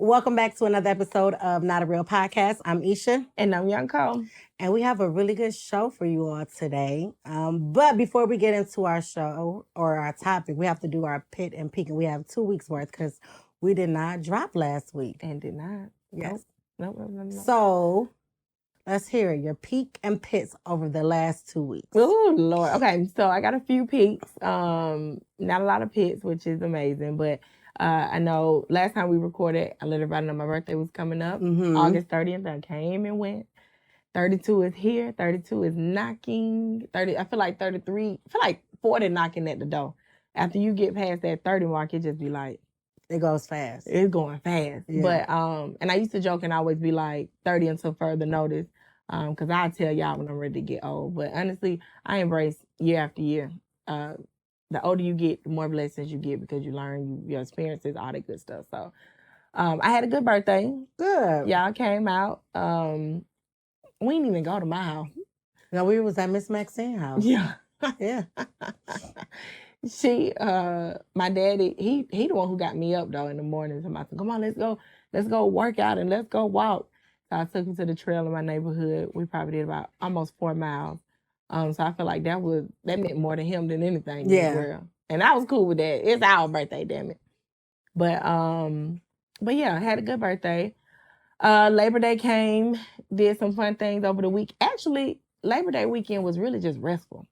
Welcome back to another episode of Not a Real Podcast. I'm Isha. And I'm Young Cole. And we have a really good show for you all today. But before we get into our show or our topic, we have to do our pit and peek. And we have 2 weeks worth because we did not drop last week. And did not. Yes. Nope. So let's hear it. Your peak and pits over the last 2 weeks. Oh, Lord. Okay, so I got a few peaks. Not a lot of pits, which is amazing. But I know last time we recorded, I let everybody know my birthday was coming up. August 30th, I came and went. 32 is here. 32 is knocking. 30. I feel like 33. I feel like 40 knocking at the door. After you get past that 30 mark, it just be like, it goes fast. It's going fast. Yeah. But and I used to joke and always be like 30 until further notice. Because I tell y'all when I'm ready to get old. But honestly, I embrace year after year. The older you get, the more blessings you get because you learn your experiences, all that good stuff. So I had a good birthday. Good. Y'all came out. We didn't even go to my house. No, we was at Miss Maxine's house. Yeah. Yeah. My daddy, he the one who got me up though in the morning. So I said, come on, let's go work out and let's go walk. So I took him to the trail in my neighborhood. We probably did about almost 4 miles. So I feel like that meant more to him than anything. Yeah. In the world. And I was cool with that. It's our birthday, damn it. But yeah, I had a good birthday. Labor Day came, did some fun things over the week. Actually, Labor Day weekend was really just restful.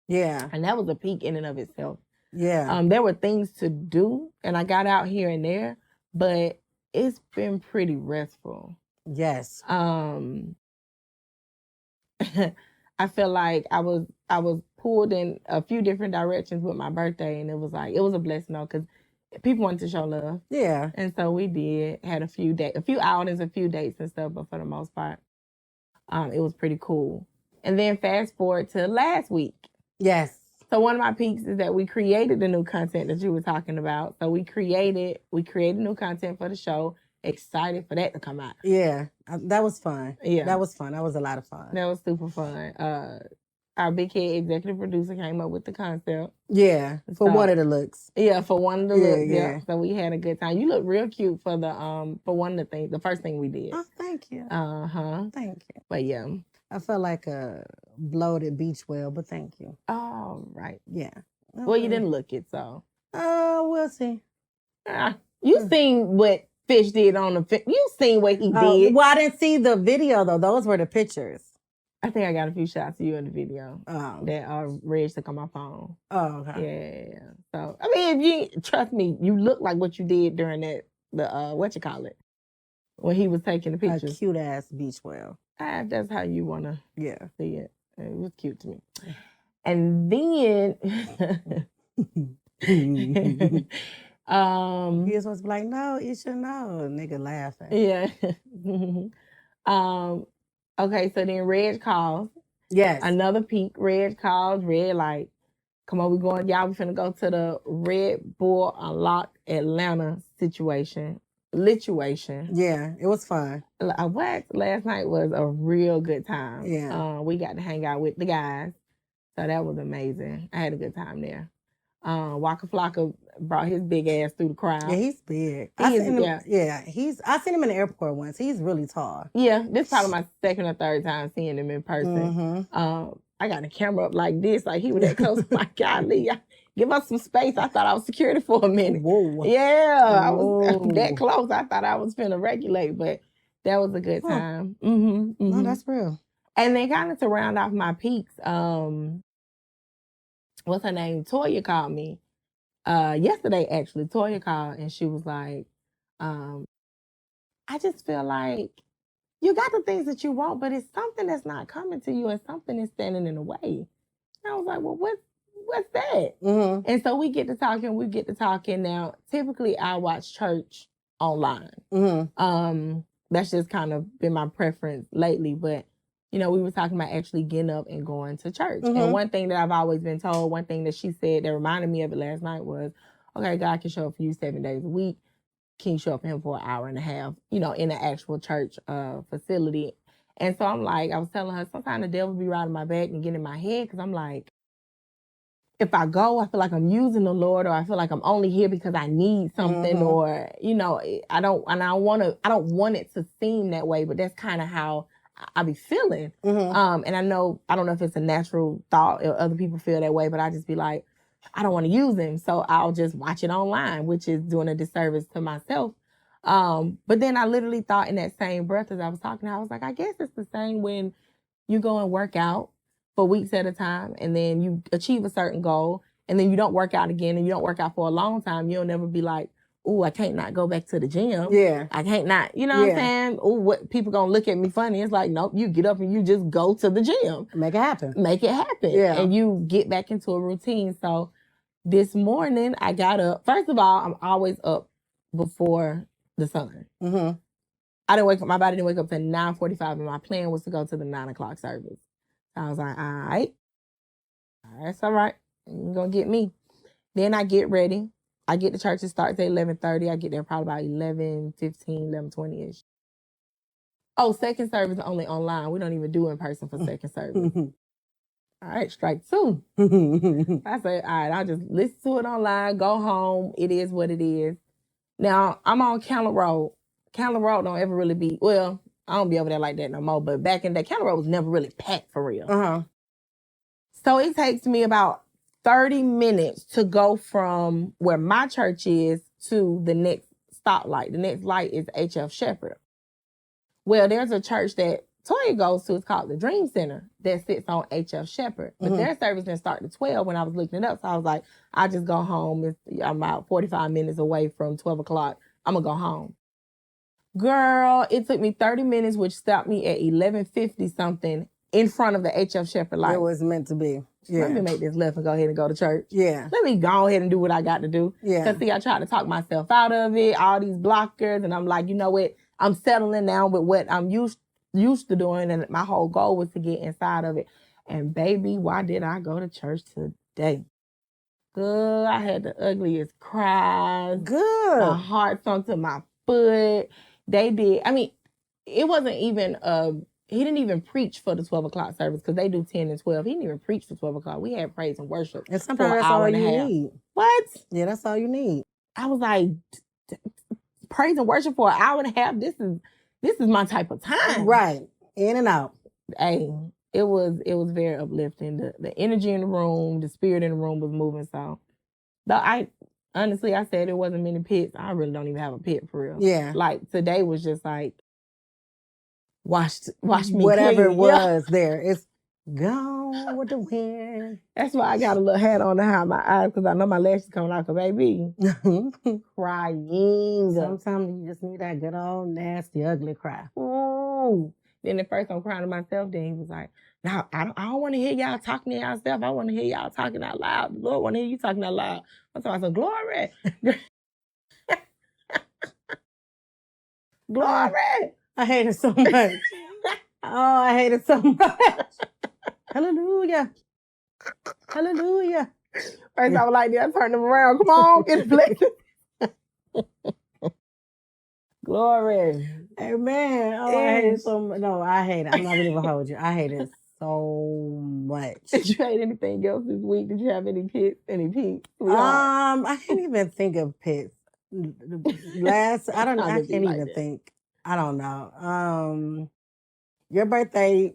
Yeah. And that was a peak in and of itself. Yeah. There were things to do, and I got out here and there, but it's been pretty restful. Yes. I feel like I was pulled in a few different directions with my birthday, and it was a blessing though, because people wanted to show love. Yeah. And so we did, had a few outings, a few dates and stuff, but for the most part, it was pretty cool. And then fast forward to last week. Yes. So one of my peaks is that we created the new content that you were talking about. So we created new content for the show. Excited for that to come out. Yeah, that was fun. Yeah. That was fun. That was a lot of fun. That was super fun. Our big head executive producer came up with the concept. Yeah, for one of the looks. Yeah, for one of the looks. Yeah. So we had a good time. You look real cute for one of the things, the first thing we did. Oh, thank you. Thank you. But yeah. I felt like a bloated beach whale, but thank you. Oh, right. Yeah. Well, you didn't look it, so. We'll see. You seen what Fish did on the you seen what he did. Well, I didn't see the video though. Those were the pictures. I think I got a few shots of you in the video. Oh. That Reg took on my phone. Oh, okay. Yeah. So I mean, if you trust me, you look like what you did during that when he was taking the pictures. A cute ass beach whale. That's how you wanna see it. It was cute to me. And then he was supposed to be like, no, you should know. Nigga laughing. Yeah. Okay, so then Reg calls. Yes. Another peak. Reg calls. Reg like, come on, we finna go to the Red Bull Unlocked Atlanta situation. Yeah, it was fun. Last night was a real good time. Yeah. We got to hang out with the guys. So that was amazing. I had a good time there. Waka Flocka brought his big ass through the crowd. Yeah, he's big. I seen him in the airport once. He's really tall. Yeah, this is probably my second or third time seeing him in person. Mm-hmm. I got the camera up like this, like he was that close. My God, Lee, give us some space. I thought I was security for a minute. Whoa. Yeah, I was that close. I thought I was finna regulate, but that was a good time. No, that's real. And then kind of to round off my peaks, what's her name? Toya called me yesterday, actually. Toya called and she was like, I just feel like you got the things that you want, but it's something that's not coming to you and something is standing in the way. And I was like, well, what's that? Mm-hmm. And so we get to talking. Now, typically I watch church online. Mm-hmm. That's just kind of been my preference lately, but we were talking about actually getting up and going to church. Mm-hmm. And one thing that I've always been told, one thing that she said that reminded me of it last night was, okay, God can show up for you 7 days a week. Can you show up for him for an hour and a half, in an actual church facility? And so I was telling her, sometimes the devil be riding my back and getting in my head because I'm like, if I go, I feel like I'm using the Lord, or I feel like I'm only here because I need something, or I don't want it to seem that way, but that's kind of how I be feeling. And I don't know if it's a natural thought or other people feel that way, but I just be like, I don't want to use him, so I'll just watch it online, which is doing a disservice to myself. But then I literally thought in that same breath as I was talking, I was like, I guess it's the same when you go and work out for weeks at a time, and then you achieve a certain goal, and then you don't work out again, and you don't work out for a long time. You'll never be like, oh, I can't not go back to the gym. Yeah. I can't not, you know what I'm saying? Oh, what people gonna look at me funny? It's like, nope, you get up and you just go to the gym. Make it happen. Yeah. And you get back into a routine. So this morning I got up. First of all, I'm always up before the sun. I didn't wake up, my body didn't wake up till 9:45, and my plan was to go to the 9 o'clock service. I was like, all right, that's all right. You're going to get me. Then I get ready. I get to church. It starts at 11:30. I get there probably about 11:15, 11:20-ish. Oh, second service only online. We don't even do in person for second service. All right, strike two. I said, all right, I'll just listen to it online, go home. It is what it is. Now, I'm on Counter Road. Counter Road don't ever really be, well, I don't be over there like that no more, but back in the day, Counter Road was never really packed for real. So it takes me about 30 minutes to go from where my church is to the next stoplight. The next light is H.F. Shepherd. Well, there's a church that Toya goes to. It's called the Dream Center that sits on H.F. Shepherd. But their service didn't start at 12 when I was looking it up. So I was like, I just go home. I'm about 45 minutes away from 12 o'clock. I'm going to go home. Girl, it took me 30 minutes, which stopped me at 11:50 something in front of the H.F. Shepherd light. It was meant to be. Yeah. Let me make this left and go ahead and go to church. Yeah. Let me go ahead and do what I got to do. Yeah. Because see, I tried to talk myself out of it, all these blockers, and I'm like, you know what? I'm settling down with what I'm used to doing, and my whole goal was to get inside of it. And baby, why did I go to church today? Good. I had the ugliest cries. Good. My heart sunk to my foot. They did. I mean, it wasn't even, he didn't even preach for the 12 o'clock service because they do 10 and 12. He didn't even preach for 12 o'clock. We had praise and worship. And sometimes that's all you need. What? Yeah, that's all you need. I was like, praise and worship for an hour and a half. This is my type of time. Right. In and out. Hey, it was very uplifting. The energy in the room, the spirit in the room was moving. So, honestly, I said it wasn't many pits. I really don't even have a pit for real. Yeah. Like today was just like, watch me. Whatever clean. it was there, it's gone with the wind. That's why I got a little hat on to hide my eyes because I know my lashes coming out. Cause baby, crying. Sometimes you just need that good old nasty ugly cry. Ooh. Then at first I'm crying to myself. Then he was like, "No, I don't want to hear y'all talking to yourself. I want to hear y'all talking out loud. The Lord want to hear you talking out loud." I'm talking about glory, glory. I hate it so much. Oh, I hate it so much. Hallelujah. Hallelujah. First I was like, "Yeah, turn them around. Come on, get the place." Glory. Amen. Oh, I hate it so much. No, I hate it. I'm not going to even hold you. I hate it so much. Did you hate anything else this week? Did you have any pits, any peaks? I can't even think of pits. I can't even think. I don't know. Your birthday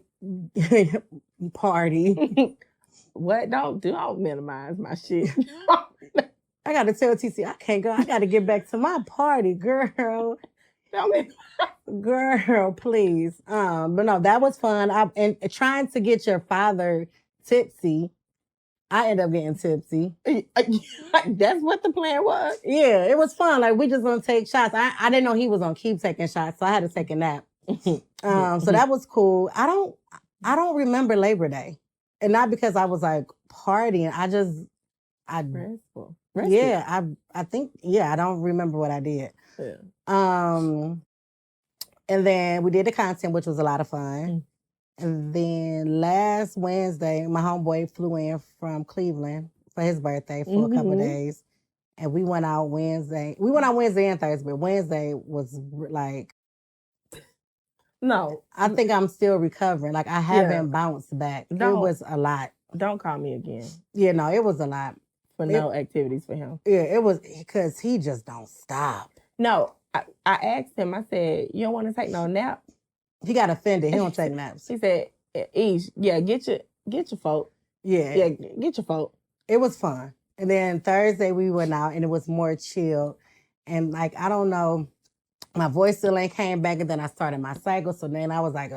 party. What? Don't minimize my shit. I got to tell TC, I can't go. I got to get back to my party, girl. Girl, please. But no, that was fun. And trying to get your father tipsy, I ended up getting tipsy. That's what the plan was? Yeah, it was fun. Like, we just gonna take shots. I didn't know he was gonna keep taking shots, so I had to take a nap. So that was cool. I don't remember Labor Day. And not because I was like partying. Restful. Yeah, I think, I don't remember what I did. Yeah. And then we did the content, which was a lot of fun. And then last Wednesday, my homeboy flew in from Cleveland for his birthday for a couple of days. And we went out Wednesday. We went out Wednesday and Thursday, but Wednesday was like... No. I think I'm still recovering. Like, I haven't bounced back. No. It was a lot. Don't call me again. Yeah, no, it was a lot. No activities for him. Yeah, it was because he just don't stop. No, I asked him, I said, you don't want to take no nap? He got offended. He don't take naps. He said, Ish, yeah, get your folk. Yeah, get your folk. It was fun. And then Thursday we went out and it was more chill. And like, I don't know, my voice still ain't came back, and then I started my cycle. So then I was like,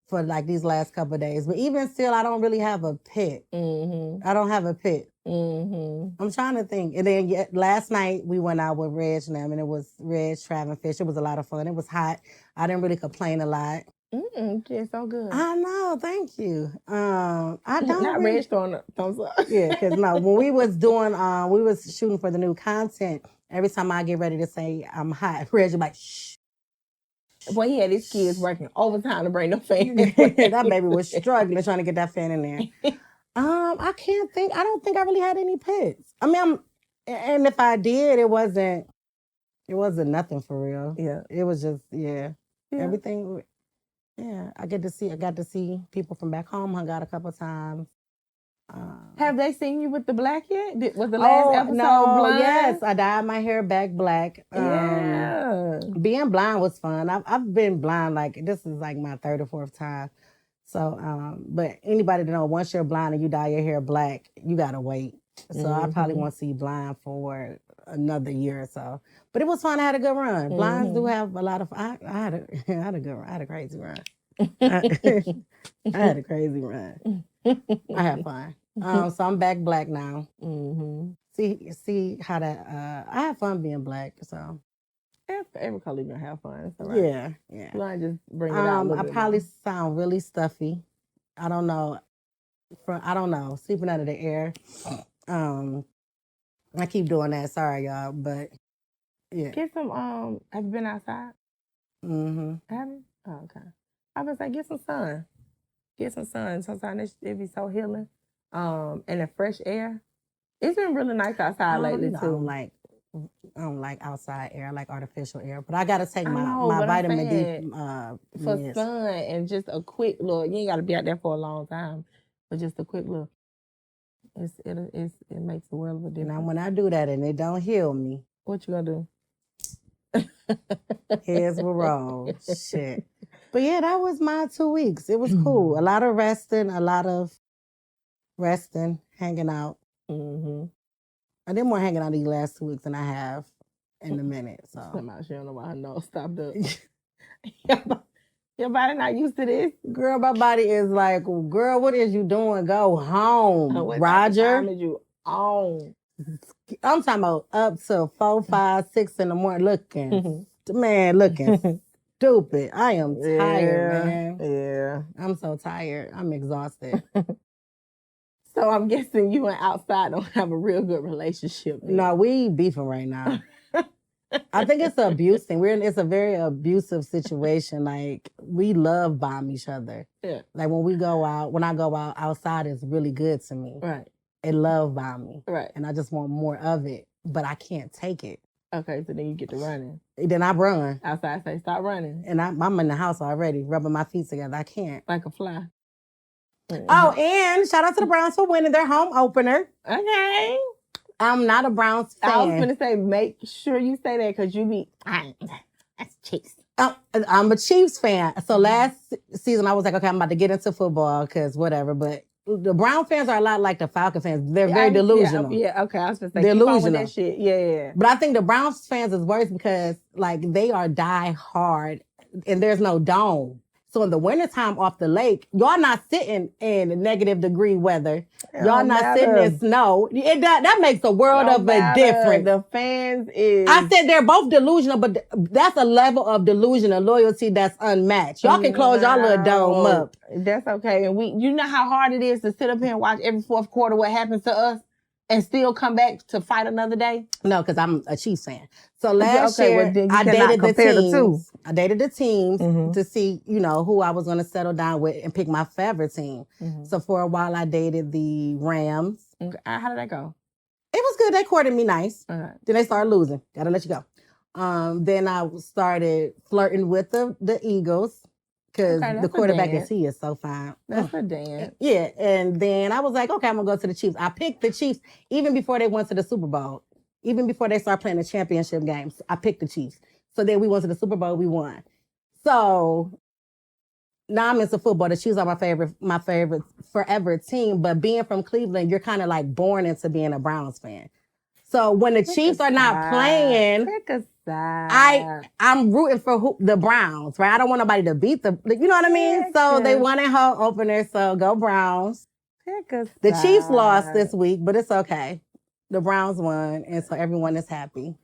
for like these last couple of days. But even still, I don't really have a pet. Mm-hmm. I don't have a pet. Mm-hmm. I'm trying to think. And then last night we went out with Reg and them, and it was Reg, Trav, and Fish. It was a lot of fun. It was hot. I didn't really complain a lot. It's so good. I know. Thank you. I don't not really... Reg throwing a thumbs up. Yeah, because no, when we was doing, we was shooting for the new content. Every time I get ready to say I'm hot, Reg be like, shh. Boy, he had his kids working overtime to bring no fan. That baby was struggling trying to get that fan in there. I can't think. I don't think I really had any pets. I mean, and if I did, it wasn't nothing for real. Yeah, it was just everything. Yeah, I got to see people from back home. Hung out a couple times. Have they seen you with the black yet? Was the last episode blind? Yes, I dyed my hair back black. Being blind was fun. I've been blind, like, this is like my third or fourth time. So, but anybody to know, once you're blind and you dye your hair black, you gotta wait. So I probably won't see blind for another year or so. But it was fun. I had a good run. Blinds do have a lot of. I had a good run. I had a crazy run. I had a crazy run. I had fun. So I'm back black now. Mm-hmm. See how that. I have fun being black. So every color you gonna have fun. So yeah. I just bring it out. I probably sound really stuffy. I don't know. Sleeping under the air. I keep doing that. Sorry, y'all, but yeah. Get some. Have you been outside? Mm-hmm. Have you? Oh, okay. I was like, get some sun. Get some sun. Sometimes it be so healing. And the fresh air. It's been really nice outside lately too. I don't like outside air. I like artificial air. But I gotta take my vitamin D for sun and just a quick look. You ain't gotta be out there for a long time, but just a quick look. It makes the world of a difference. Now when I do that and it don't heal me, what you gonna do? Heads will roll. Shit. But yeah, that was my 2 weeks. It was cool. A lot of resting, hanging out. Mm-hmm. I did more hanging out these last 2 weeks than I have in a minute. So she don't know why her nose stopped up. Your body not used to this? Girl, my body is like, girl, what is you doing? Go home, Roger. What time is you on? I'm talking about up to 4, 5, 6 in the morning looking. Looking stupid. I am tired, man. Yeah. I'm so tired. I'm exhausted. So I'm guessing you and outside don't have a real good relationship. No, we beefing right now. I think it's an abuse thing. It's a very abusive situation. Like, we love bomb each other. Yeah. Like, when I go out, outside is really good to me. Right. It love bomb me. Right. And I just want more of it, but I can't take it. Okay, so then you get to running. Then I run. Outside say, stop running. And I'm in the house already, rubbing my feet together. I can't. Like a fly. Mm-hmm. Oh, and shout out to the Browns for winning their home opener. Okay. I'm not a Browns fan. I was going to say, make sure you say that because you be, that's Chiefs. I'm a Chiefs fan. So last season, I was like, okay, I'm about to get into football because whatever. But the Brown fans are a lot like the Falcon fans. They're very delusional. Yeah, okay. I was going to say, they're delusional. That shit. Yeah. But I think the Browns fans is worse because, like, they are die hard and there's no dome. So in the wintertime off the lake, y'all not sitting in -degree weather. Y'all not sitting in snow. That makes a world of a difference. The fans is... I said they're both delusional, but that's a level of delusion and loyalty that's unmatched. Y'all can close y'all little dome up. That's okay. And you know how hard it is to sit up here and watch every fourth quarter what happens to us and still come back to fight another day? No, because I'm a Chiefs fan. So last year, I dated the teams. I dated the teams to see, who I was going to settle down with and pick my favorite team. Mm-hmm. So for a while, I dated the Rams. Okay. How did that go? It was good. They courted me nice. Okay. Then they started losing. Gotta let you go. Then I started flirting with the Eagles. because the quarterback is so fine. That's a dance. Yeah, and then I was like, okay, I'm going to go to the Chiefs. I picked the Chiefs even before they went to the Super Bowl. Even before they started playing the championship games, I picked the Chiefs. So then we went to the Super Bowl, we won. So now I'm into football. The Chiefs are my favorite forever team. But being from Cleveland, you're kind of like born into being a Browns fan. So when the Chiefs are not playing, I'm rooting for the Browns, right? I don't want nobody to beat you know what I mean? So they won at home opener, so go Browns. The Chiefs lost this week, but it's okay. The Browns won, and so everyone is happy.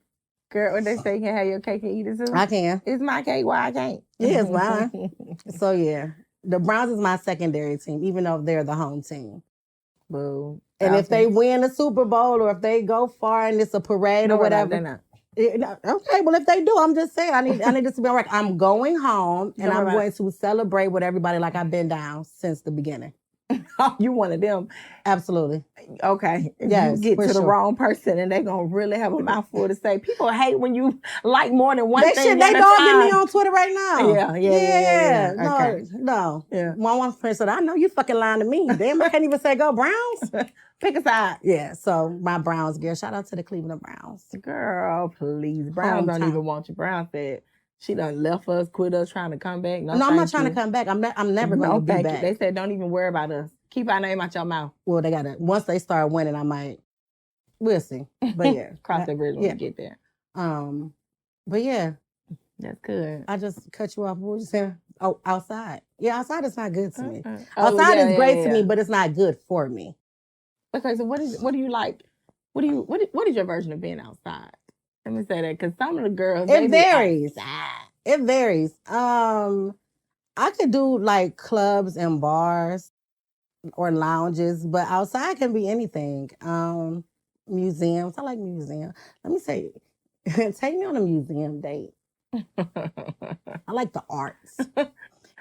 Girl, when they say you can have your cake and eat it too? I can. It's my cake, why I can't? Yeah, it's mine. So yeah, the Browns is my secondary team, even though they're the home team. Boo. And if they win the Super Bowl or if they go far and it's a parade or whatever. They're not. Okay, well, if they do, I'm just saying, I need this to be all right. I'm going home and I'm going to celebrate with everybody like I've been down since the beginning. Oh, you one of them. Absolutely. Okay. Yes, you get to the wrong person and they're going to really have a mouthful to say. People hate when you like more than one thing. They dogging me on Twitter right now. Yeah. Okay. No. Yeah. One friend said, I know you fucking lying to me. Damn, I can't even say go Browns. Pick a side. Yeah, so my Browns, girl. Shout out to the Cleveland Browns. Girl, please. Browns don't even want you. Browns said she done left us, quit us, trying to come back. No, I'm not trying to come back. I'm never going to be back. They said don't even worry about us. Keep our name out your mouth. Well, they got it. Once they start winning, I might. We'll see. But yeah. Cross that bridge when we get there. But yeah. That's good. I just cut you off. What were you saying? Oh, outside. Yeah, outside is not good to me. Outside is great to me, but it's not good for me. Okay, so what do you like? What is your version of being outside? Let me say that, because some of the girls, it varies. It varies. I could do like clubs and bars or lounges, but outside can be anything. Museums. I like museums. Let me say, take me on a museum date. I like the arts.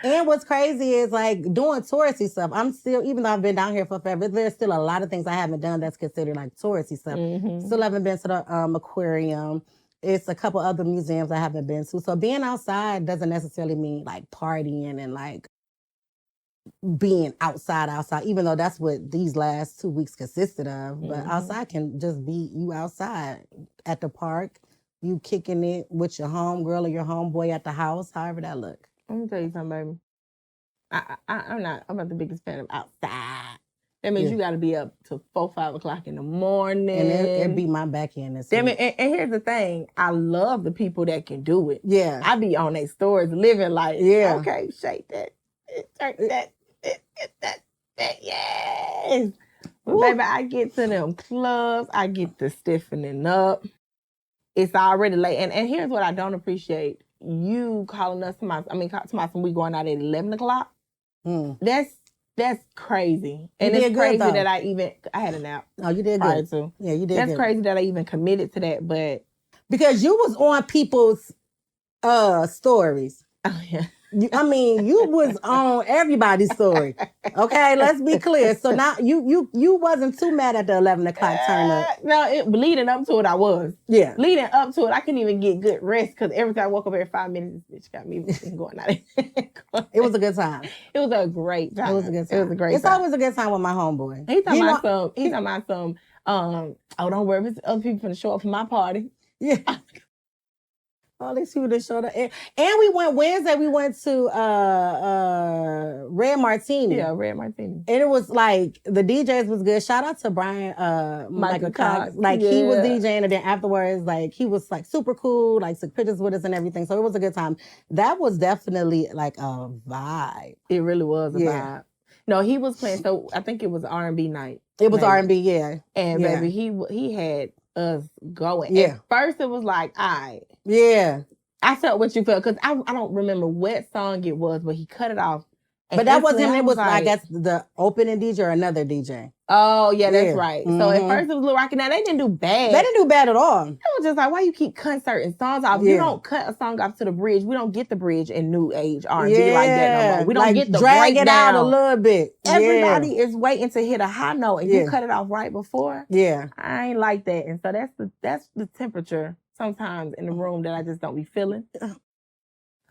And what's crazy is like doing touristy stuff. I'm still, even though I've been down here for forever, there's still a lot of things I haven't done that's considered like touristy stuff. Mm-hmm. Still haven't been to the aquarium. It's a couple other museums I haven't been to. So being outside doesn't necessarily mean like partying and like being outside, even though that's what these last 2 weeks consisted of. But outside can just be you outside at the park, you kicking it with your homegirl or your homeboy at the house, however that look. Let me tell you something, baby. I'm not the biggest fan of outside. That means you got to be up till 4, 5 o'clock in the morning. And it beat my back in this week. And here's the thing. I love the people that can do it. Yeah. I be on their stories living like, okay, shake that, turn that, yes. But baby, I get to them clubs. I get to stiffening up. It's already late. And here's what I don't appreciate. You calling us to we going out at 11 o'clock. That's crazy. And it's crazy that I had a nap. Oh, you did good. Too. Yeah, you did That's crazy that I even committed to that, but. Because you was on people's stories. Oh, yeah. You was on everybody's story. Okay, let's be clear. So now you wasn't too mad at the 11 o'clock turn up. No, leading up to it, I was. Yeah. Leading up to it, I couldn't even get good rest because every time I woke up every 5 minutes, this bitch got me going out. It was a good time. It was a great time. It was a good time. It was a great time. It's always a good time with my homeboy. He's talking about some, don't worry, it's other people finna show up for my party. Yeah. All these people that showed up. And we went Wednesday, we went to Red Martini. Yeah, Red Martini. And it was like, the DJs was good. Shout out to Brian Michael Cox. Like, he was DJing, and then afterwards, like, he was like super cool, like took pictures with us and everything. So it was a good time. That was definitely like a vibe. It really was a vibe. No, he was playing, so I think it was R&B night. It was R&B, yeah. And baby, he had us going. Yeah. At first it was like, all right. Yeah. I felt what you felt, because I don't remember what song it was, but he cut it off. But that wasn't him. It was, I guess, the opening DJ or another DJ. Oh, yeah, that's right. Mm-hmm. So at first it was a little rocky. Now, they didn't do bad. They didn't do bad at all. It was just like, why you keep cutting certain songs off? You don't cut a song off to the bridge. We don't get the bridge in new age R&B like that no more. We don't get the drag breakdown. It out a little bit. Everybody is waiting to hit a high note, and you cut it off right before. Yeah. I ain't like that. And so that's the temperature sometimes in the room that I just don't be feeling.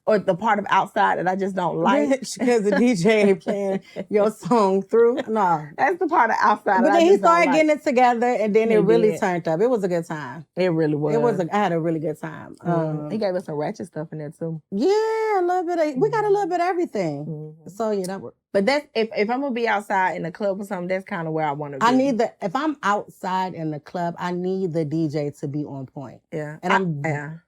or the part of outside that I just don't like. Because the DJ ain't playing your song through. No. That's the part of outside. But that then I he just don't started like. getting it together, and then He it really did. turned up. It was a good time. It really was. I had a really good time. He gave us some ratchet stuff in there too. Yeah, a little bit of, we got a little bit of everything. Mm-hmm. So yeah, that worked. But that's if I'm gonna be outside in the club or something, that's kind of where I want to be. If I'm outside in the club, I need the DJ to be on point. Yeah. And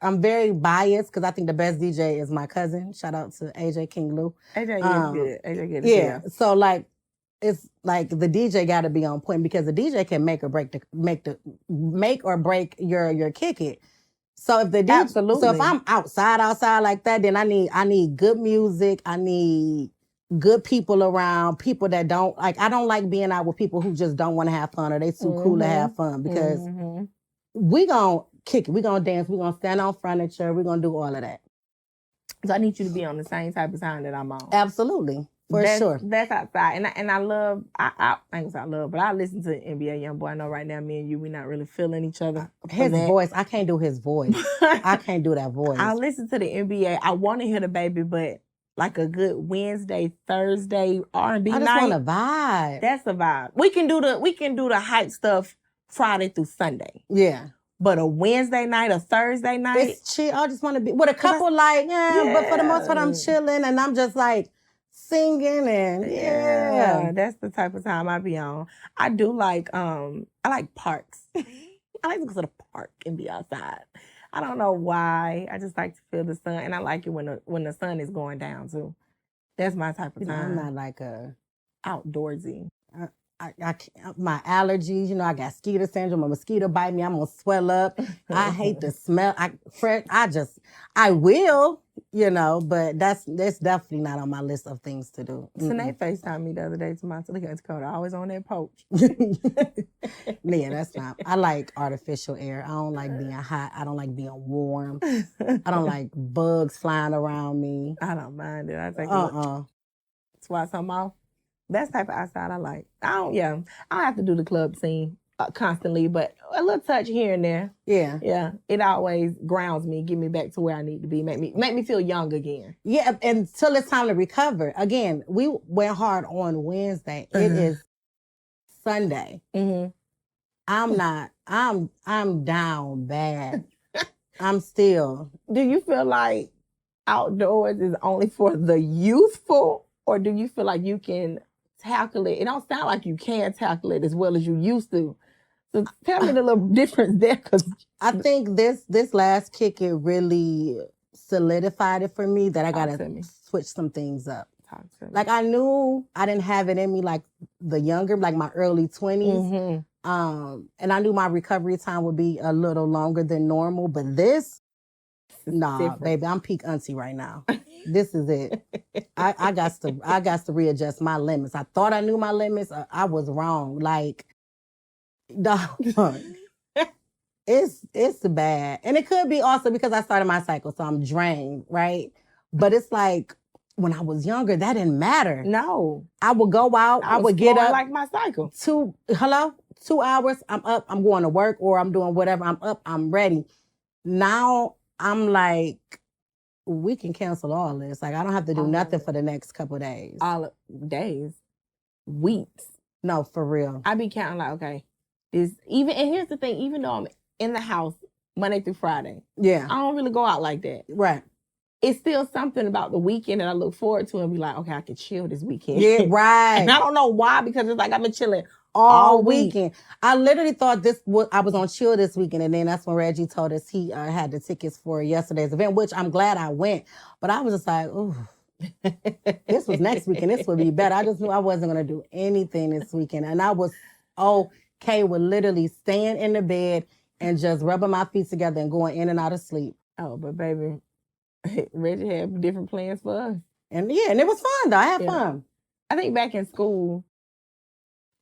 I'm very biased because I think the best DJ is my cousin. Shout out to AJ King Lou. AJ is good. AJ good. Yeah. So like, it's like the DJ got to be on point because the DJ can make or break your kick it. So if the DJ, Absolutely. So if I'm outside like that, then I need good music. I need good people around, people that don't like. I don't like being out with people who just don't want to have fun or they too cool to have fun because we gonna kick it, we gonna dance, we gonna stand on furniture, we gonna do all of that. So I need you to be on the same type of time that I'm on. Absolutely. Sure. That's outside. And I love, I ain't gonna say I love, but I listen to NBA Youngboy. I know right now me and you, we not really feeling each other. His voice, I can't do his voice. I can't do that voice. I listen to the NBA. I want to hear the baby, but like a good Wednesday, Thursday R&B night. I just want a vibe. That's a vibe. We can do the hype stuff Friday through Sunday. Yeah. But a Wednesday night, a Thursday night. It's chill. I just want to be with a couple but for the most part I'm chilling and I'm just like singing and yeah. That's the type of time I be on. I do like I like parks. I like to go to the park and be outside. I don't know why. I just like to feel the sun, and I like it when the sun is going down too. That's my type of time. I'm not like a outdoorsy. My allergies, I got mosquito syndrome. A mosquito bite me, I'm gonna swell up. I hate the smell. I will, but that's definitely not on my list of things to do. Tanae FaceTimed me the other day to my Kodie. Always on that poach. Yeah, that's not. I like artificial air. I don't like being hot. I don't like being warm. I don't like bugs flying around me. I don't mind it. I take a look. Swat something off. That's the type of outside I like. I don't have to do the club scene constantly, but a little touch here and there. Yeah. Yeah. It always grounds me, get me back to where I need to be, make me feel young again. Yeah, until it's time to recover. Again, we went hard on Wednesday. It is Sunday. Mm-hmm. I'm down bad. I'm still. Do you feel like outdoors is only for the youthful, or do you feel like you can tackle it? It don't sound like you can tackle it as well as you used to. So tell me the little difference there. Cause I think this last kick, it really solidified it for me that I got to switch some things up. Like I knew I didn't have it in me like the younger, like my early 20s. Mm-hmm. And I knew my recovery time would be a little longer than normal, but this, baby, I'm peak auntie right now. This is it. I got to readjust my limits. I thought I knew my limits. I was wrong. Like, it's bad. And it could be also because I started my cycle, so I'm drained, right? But it's like, when I was younger, that didn't matter. No. I would go out, I would get up. Like my cycle. 2 hours, I'm up, I'm going to work, or I'm doing whatever, I'm up, I'm ready. Now, I'm like, we can cancel all this. Like, I don't have to do nothing for the next couple of days. Days? Weeks? No, for real. I be counting like, okay, and here's the thing, even though I'm in the house Monday through Friday, I don't really go out like that. Right. It's still something about the weekend that I look forward to and be like, okay, I can chill this weekend. Yeah, right. And I don't know why, because it's like I've been chilling all weekend. I literally thought I was on chill this weekend, and then that's when Reggie told us he had the tickets for yesterday's event, which I'm glad I went. But I was just like, ooh, this was next weekend. This would be better. I just knew I wasn't going to do anything this weekend. And I was okay with literally staying in the bed and just rubbing my feet together and going in and out of sleep. Oh, but baby, Reggie had different plans for us. And it was fun though. I had fun. I think back in school,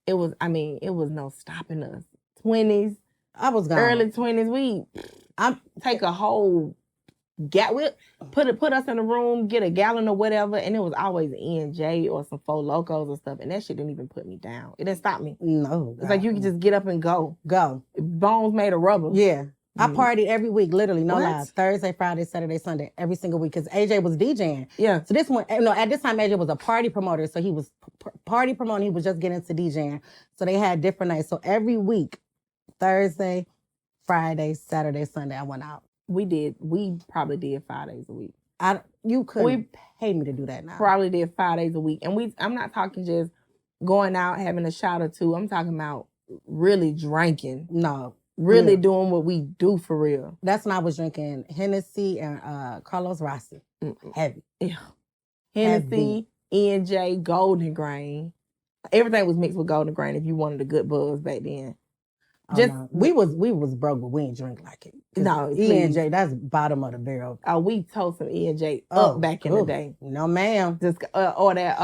it was no stopping us. 20s. I was gone. Early 20s, I take a whole put us in a room, get a gallon or whatever, and it was always E&J or some Four Locos or stuff, and that shit didn't even put me down. It didn't stop me. No. It's like you could just get up and go. Go. Bones made of rubber. Yeah. I partied every week, literally, no lie. Thursday, Friday, Saturday, Sunday, every single week. Because AJ was DJing. Yeah. So this one, at this time, AJ was a party promoter. So he was party promoting. He was just getting into DJing. So they had different nights. So every week, Thursday, Friday, Saturday, Sunday, I went out. We probably did 5 days a week. You couldn't pay me to do that now. Probably did 5 days a week. And I'm not talking just going out, having a shot or two. I'm talking about really drinking. No. Really doing what we do for real. That's when I was drinking Hennessy and Carlos Rossi. Heavy. Yeah. Hennessy, E&J, Golden Grain. Everything was mixed with Golden Grain if you wanted a good buzz back then. No. We was broke, but we ain't drink like it. No, E&J, that's bottom of the barrel. Oh, we told some E&J up back in the day. No, ma'am. Just or that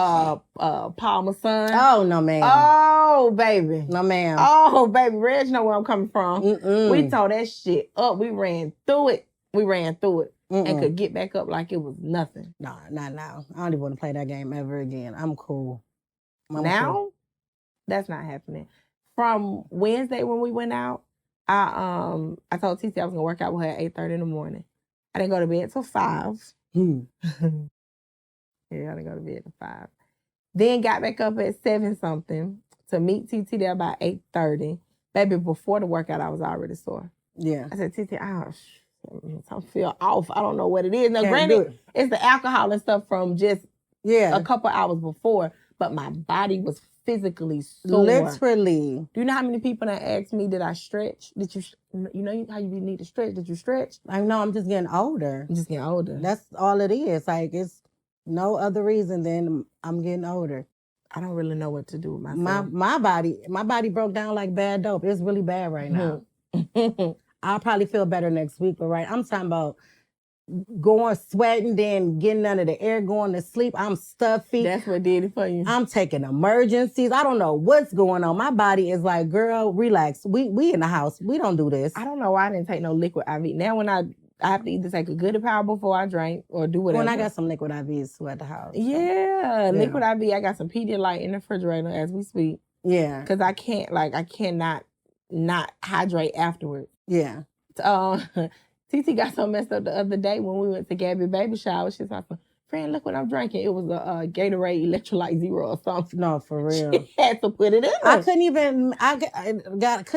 Palmer Sun. Oh, no, ma'am. Oh, baby. No, ma'am. Oh, baby. Reg know where I'm coming from. Mm-mm. We told that shit up. We ran through it. And could get back up like it was nothing. No, not now. I don't even want to play that game ever again. I'm cool. Now, that's not happening. From Wednesday when we went out, I told TC I was gonna work out with her at 8:30 in the morning. I didn't go to bed till 5. Yeah, I didn't go to bed till 5. Then got back up at 7 something to meet TT there about 8:30. Baby, before the workout, I was already sore. Yeah. I said, TT, I feel off. I don't know what it is. Now, granted, it's the alcohol and stuff from just a couple hours before, but my body was physically sore. Literally. Do you know how many people that asked me, did I stretch? Did you know how you need to stretch? Did you stretch? I know, I'm just getting older. I'm just getting older. That's all it is. Like, it's no other reason than I'm getting older. I don't really know what to do with myself. My body broke down like bad dope. It's really bad right now. I'll probably feel better next week, but I'm talking about going sweating, then getting under the air, going to sleep. I'm stuffy. That's what did it for you. I'm taking emergencies. I don't know what's going on. My body is like, girl, relax. We in the house. We don't do this. I don't know why I didn't take no liquid IV. Now when I have to either take a good power before I drink or do whatever. When I got some liquid IVs too at the house. Yeah, liquid IV. I got some Pedialyte in the refrigerator as we speak. Yeah. Because I cannot not hydrate afterwards. Yeah. TT got so messed up the other day when we went to Gabby baby shower. She's like, friend, look what I'm drinking. It was a Gatorade Electrolyte Zero or something. No, for real. She had to put it in. I couldn't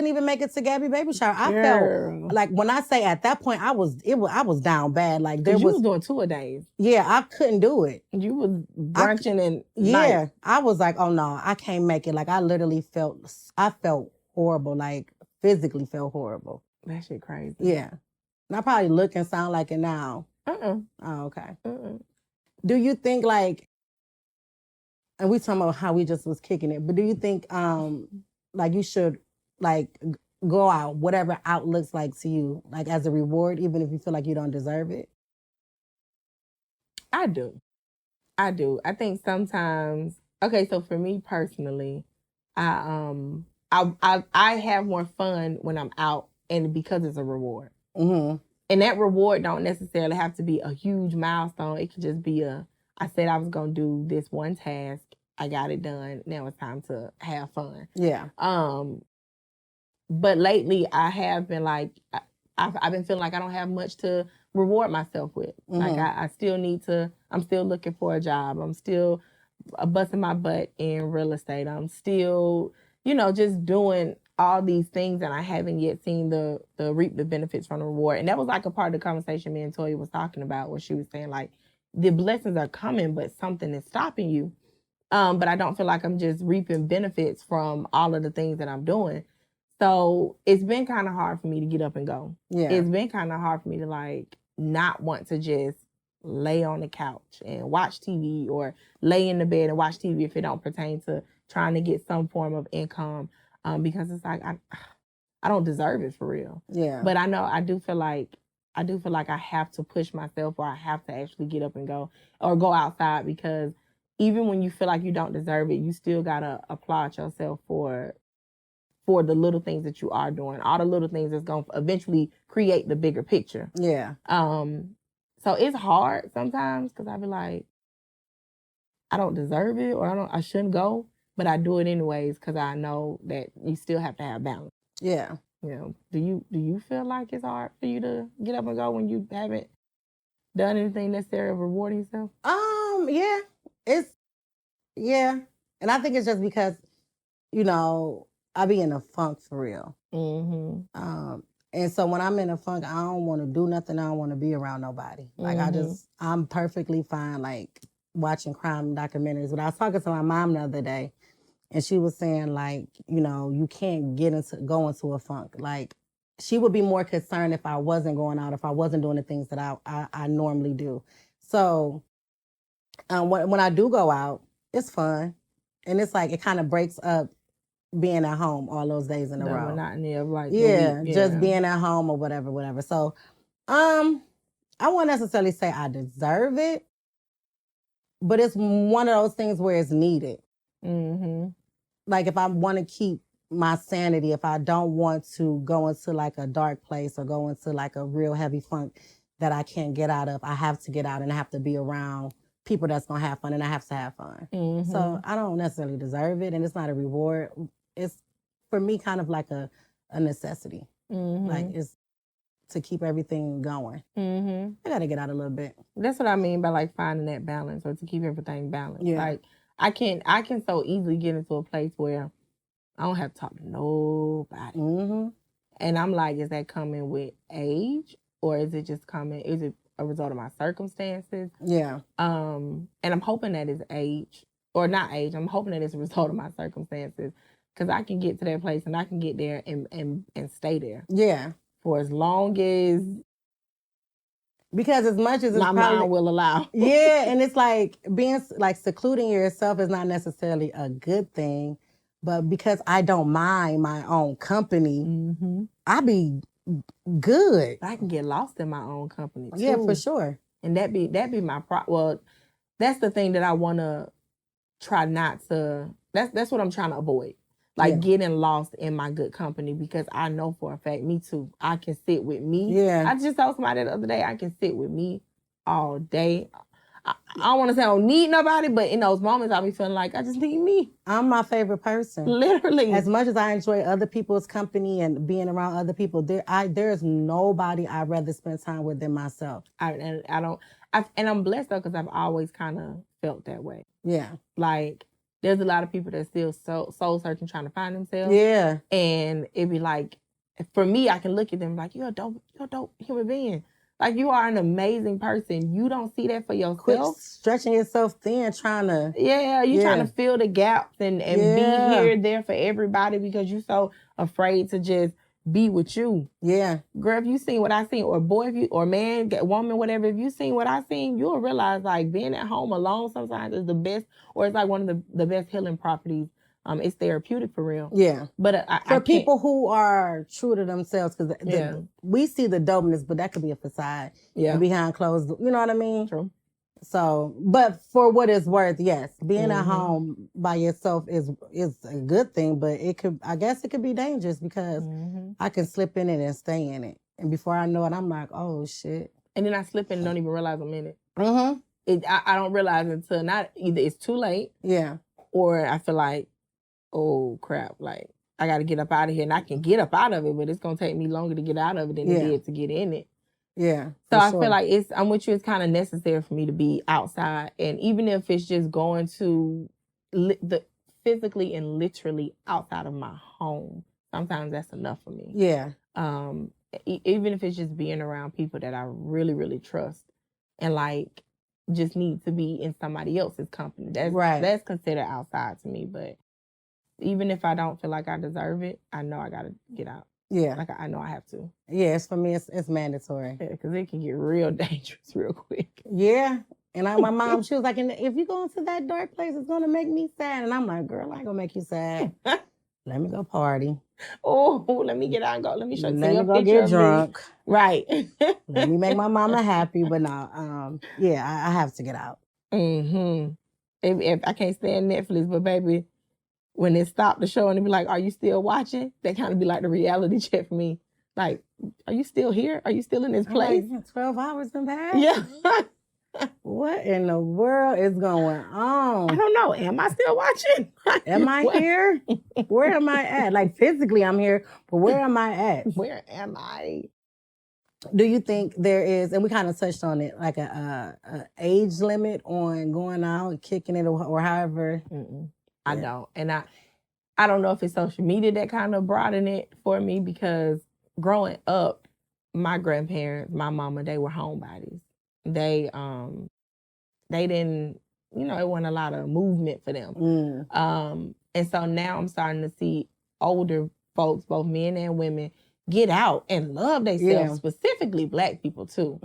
even make it to Gabby baby shower. I felt like when I say at that point I was down bad. Like you was doing 2 a days. Yeah, I couldn't do it. You was brunching and night. I was like, oh no, I can't make it. Like I literally felt horrible. Like physically felt horrible. That shit crazy. Yeah. And I probably look and sound like it now. Oh, okay. Do you think like, and we talking about how we just was kicking it, but do you think like you should like go out, whatever out looks like to you, like as a reward, even if you feel like you don't deserve it? I do. I think sometimes, okay, so for me personally, I have more fun when I'm out and because it's a reward. Mm-hmm. And that reward don't necessarily have to be a huge milestone. It could just be I said I was going to do this one task. I got it done. Now it's time to have fun. Yeah. But lately I have been like, I've been feeling like I don't have much to reward myself with. Mm-hmm. Like I still need to, I'm still looking for a job. I'm still busting my butt in real estate. I'm still, just doing all these things and I haven't yet seen the reap the benefits from the reward. And that was like a part of the conversation me and Toya was talking about where she was saying like, the blessings are coming, but something is stopping you. But I don't feel like I'm just reaping benefits from all of the things that I'm doing. So it's been kind of hard for me to get up and go. Yeah. It's been kind of hard for me to like not want to just lay on the couch and watch TV or lay in the bed and watch TV if it don't pertain to trying to get some form of income. Because it's like I don't deserve it for real. Yeah. But I do feel like I have to push myself or I have to actually get up and go or go outside because even when you feel like you don't deserve it, you still gotta applaud yourself for the little things that you are doing, all the little things that's gonna eventually create the bigger picture. Yeah. So it's hard sometimes because I be like, I don't deserve it or I shouldn't go. But I do it anyways because I know that you still have to have balance. Yeah. Do you feel like it's hard for you to get up and go when you haven't done anything necessary of rewarding yourself? Yeah. And I think it's just because, I be in a funk for real. Mm-hmm. And so when I'm in a funk, I don't want to do nothing. I don't want to be around nobody. Like I'm perfectly fine, like watching crime documentaries. But I was talking to my mom the other day, and she was saying like, you can't go into a funk. Like she would be more concerned if I wasn't going out, if I wasn't doing the things that I normally do. So when I do go out, it's fun. And it's like, it kind of breaks up being at home all those days in a row. Monotony of like just being at home or whatever. So, I won't necessarily say I deserve it, but it's one of those things where it's needed. Mm-hmm. Like if I want to keep my sanity, if I don't want to go into like a dark place or go into like a real heavy funk that I can't get out of, I have to get out and I have to be around people that's going to have fun, and I have to have fun. Mm-hmm. So I don't necessarily deserve it, and it's not a reward. It's, for me, kind of like a necessity. Mm-hmm. Like, it's to keep everything going. Mm-hmm. I got to get out a little bit. That's what I mean by like finding that balance, or to keep everything balanced. Yeah. Like I can so easily get into a place where I don't have to talk to nobody. Mm-hmm. And I'm like, is that coming with age, or is it a result of my circumstances? Yeah. And I'm hoping that it's age, or not age. I'm hoping that it's a result of my circumstances, because I can get to that place and I can get there and stay there. Yeah. For as long as, because as much as my mind will allow. Yeah, and it's like being like secluding yourself is not necessarily a good thing, but because I don't mind my own company, mm-hmm. I be good. I can get lost in my own company too. Yeah, for sure. And that be my well, that's the thing that I want to try not to. That's what I'm trying to avoid. Like getting lost in my good company, because I know for a fact, me too, I can sit with me. Yeah. I just told somebody the other day, I can sit with me all day. I don't want to say I don't need nobody, but in those moments, I'll be feeling like I just need me. I'm my favorite person. Literally. As much as I enjoy other people's company and being around other people, there's nobody I'd rather spend time with than myself. And I'm blessed though, because I've always kind of felt that way. Yeah. Like, there's a lot of people that still soul searching, trying to find themselves. Yeah. And it'd be like, for me, I can look at them like, you're a dope human being. Like, you are an amazing person. You don't see that for yourself. Quit stretching yourself thin, trying to... Yeah, you're trying to fill the gaps and be here, there for everybody, because you're so afraid to just be with you. Yeah. Girl, if you seen what I seen, or boy, or man, woman, whatever, if you seen what I seen, you'll realize like being at home alone sometimes is the best, or it's like one of the best healing properties. It's therapeutic for real. Yeah. But for people who are true to themselves, because we see the dopeness, but that could be a facade. Yeah. And behind closed, you know what I mean? True. So, but for what it's worth, yes, being at home by yourself is a good thing, but I guess it could be dangerous, because I can slip in it and stay in it. And before I know it, I'm like, oh shit. And then I slip in and don't even realize I'm in it. Mm-hmm. I don't realize until either it's too late. Yeah. Or I feel like, oh crap, like I got to get up out of here, and I can get up out of it, but it's going to take me longer to get out of it than it did to get in it. Yeah. So I feel like I'm with you, it's kind of necessary for me to be outside. And even if it's just going to physically and literally outside of my home, sometimes that's enough for me. Yeah. Even if it's just being around people that I really, really trust, and like just need to be in somebody else's company. That's considered outside to me. But even if I don't feel like I deserve it, I know I got to get out. Yeah. Like, I know I have to. Yeah, for me, it's mandatory. Yeah, because it can get real dangerous real quick. Yeah. And my mom, she was like, if you go into that dark place, it's going to make me sad. And I'm like, girl, I ain't going to make you sad. Let me go party. Oh, let me get out and go. Let me show you. Let me go get drunk. Right. Let me make my mama happy. But no, I have to get out. Mm-hmm. If I can't stand Netflix, but baby, when they stop the show and they be like, are you still watching? That kind of be like the reality check for me. Like, are you still here? Are you still in this place? Like, 12 hours in past? Yeah. What in the world is going on? I don't know. Am I still watching? Am I here? Where am I at? Like physically I'm here, but where am I at? Where am I? Do you think there is, and we kind of touched on it, like a age limit on going out, kicking it, or however? I don't. And I don't know if it's social media that kind of broadened it for me, because growing up, my grandparents, my mama, they were homebodies. They didn't, it wasn't a lot of movement for them. And so now I'm starting to see older folks, both men and women, get out and love themselves, specifically Black people too.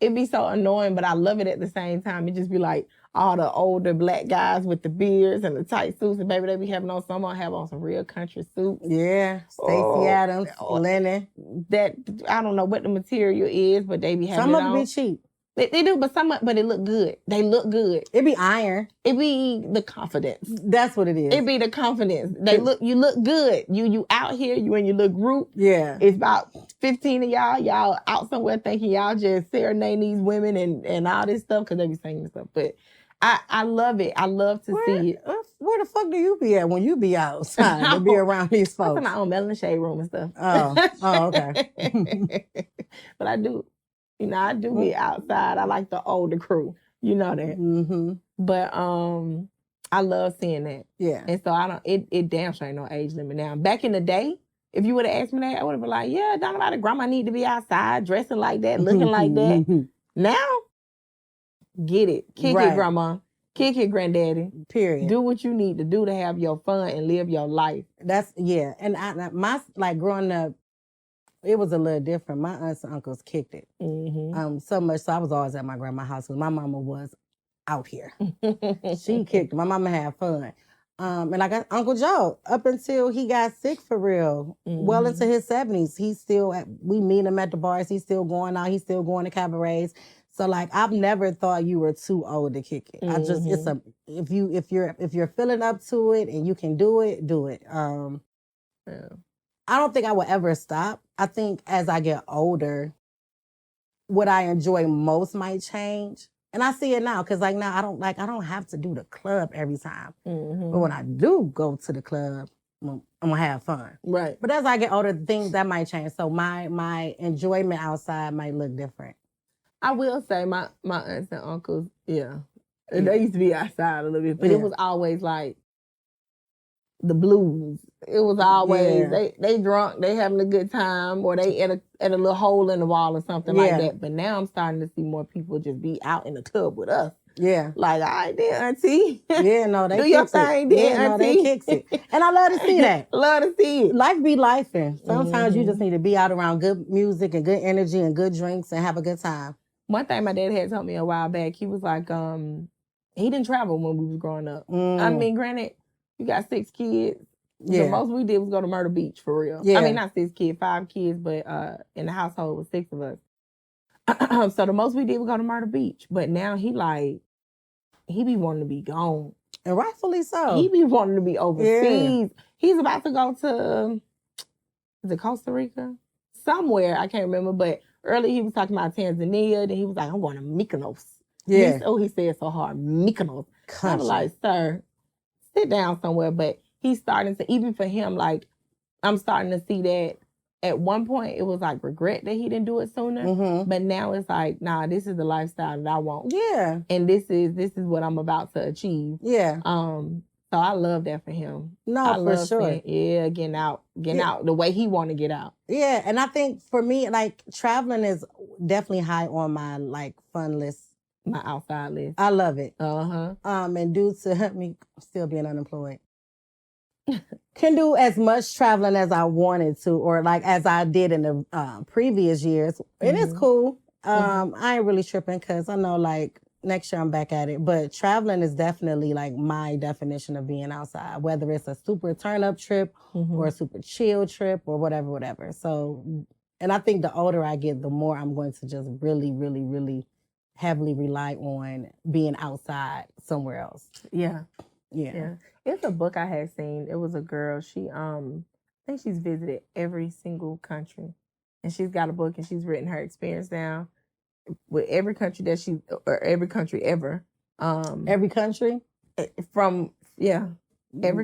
It'd be so annoying, but I love it at the same time. It just be like all the older Black guys with the beards and the tight suits, and baby, they be having on, some have on some real country suits. Yeah, Stacey Adams, linen. That, I don't know what the material is, but they be having some it of on. Them be cheap. They do, but it look good. They look good. It be iron. It be the confidence. That's what it is. It be the confidence. You look good. You out here, you in your little group. Yeah. It's about 15 of y'all out somewhere thinking y'all just serenading these women and all this stuff, because they be singing stuff. But I love it. I love to see it. Where the fuck do you be at when you be outside to be around these folks? I'm my own Melon Shade Room and stuff. Oh, okay. But I do. I do be outside. I like the older crew. You know that. But I love seeing that. Yeah. And so it damn sure ain't no age limit now. Back in the day, if you would have asked me that, I would have been like, yeah, don't nobody grandma need to be outside dressing like that, looking like that. Now, get it. Kick it, grandma. Kick it, granddaddy. Period. Do what you need to do to have your fun and live your life. And my growing up, it was a little different. My aunts and uncles kicked it. So much so I was always at my grandma's house because my mama was out here. She kicked. My mama had fun. And I got Uncle Joe up until he got sick for real. Well into his 70s. He's still we meet him at the bars. He's still going out. He's still going to cabarets. So like I've never thought you were too old to kick it. I just if you're feeling up to it and you can do it, do it. I don't think I will ever stop. I think as I get older, what I enjoy most might change. And I see it now, because like now I don't have to do the club every time. But when I do go to the club, I'm gonna have fun. Right. But as I get older, things that might change. So my enjoyment outside might look different. I will say my aunts and uncles, they used to be outside a little bit, but it was always like the blues. It was always they drunk, they having a good time, or they at a little hole in the wall or something like that. But now I'm starting to see more people just be out in the club with us. Yeah. Like, all right then, auntie. Yeah, no, they do your thing then, auntie. No, they kicks it. And I love to see that. Love to see it. Life be lifing. Sometimes you just need to be out around good music and good energy and good drinks and have a good time. One thing my dad had told me a while back, he was like, he didn't travel when we was growing up. I mean, granted, you got 6 kids. Yeah. The most we did was go to Myrtle Beach, for real. Yeah. I mean, not 6 kids, 5 kids, but in the household was 6 of us. So the most we did was go to Myrtle Beach. But now he be wanting to be gone. And rightfully so. He be wanting to be overseas. Yeah. He's about to go to, is it Costa Rica? Somewhere, I can't remember, but earlier he was talking about Tanzania, then he was like, I'm going to Mykonos. Yeah. He said so hard, Mykonos. I was like, sir, sit down somewhere. But he's starting to, even for him, like, I'm starting to see that at one point it was like regret that he didn't do it sooner. But now it's like, nah, this is the lifestyle that I want. Yeah. And this is what I'm about to achieve. Yeah. So I love that for him. No, for sure. Getting out the way he want to get out. Yeah. And I think for me, like, traveling is definitely high on my like fun list. My outside list. I love it. And due to me still being unemployed, can do as much traveling as I wanted to, or like as I did in the previous years. It is cool. I ain't really tripping because I know like next year I'm back at it. But traveling is definitely like my definition of being outside, whether it's a super turn up trip or a super chill trip or whatever. So, and I think the older I get, the more I'm going to just really, really, really heavily rely on being outside somewhere else. Yeah. It's a book I had seen. It was a girl. She, I think she's visited every single country, and she's got a book and she's written her experience down. with every country that she, or every country ever. Every country? Every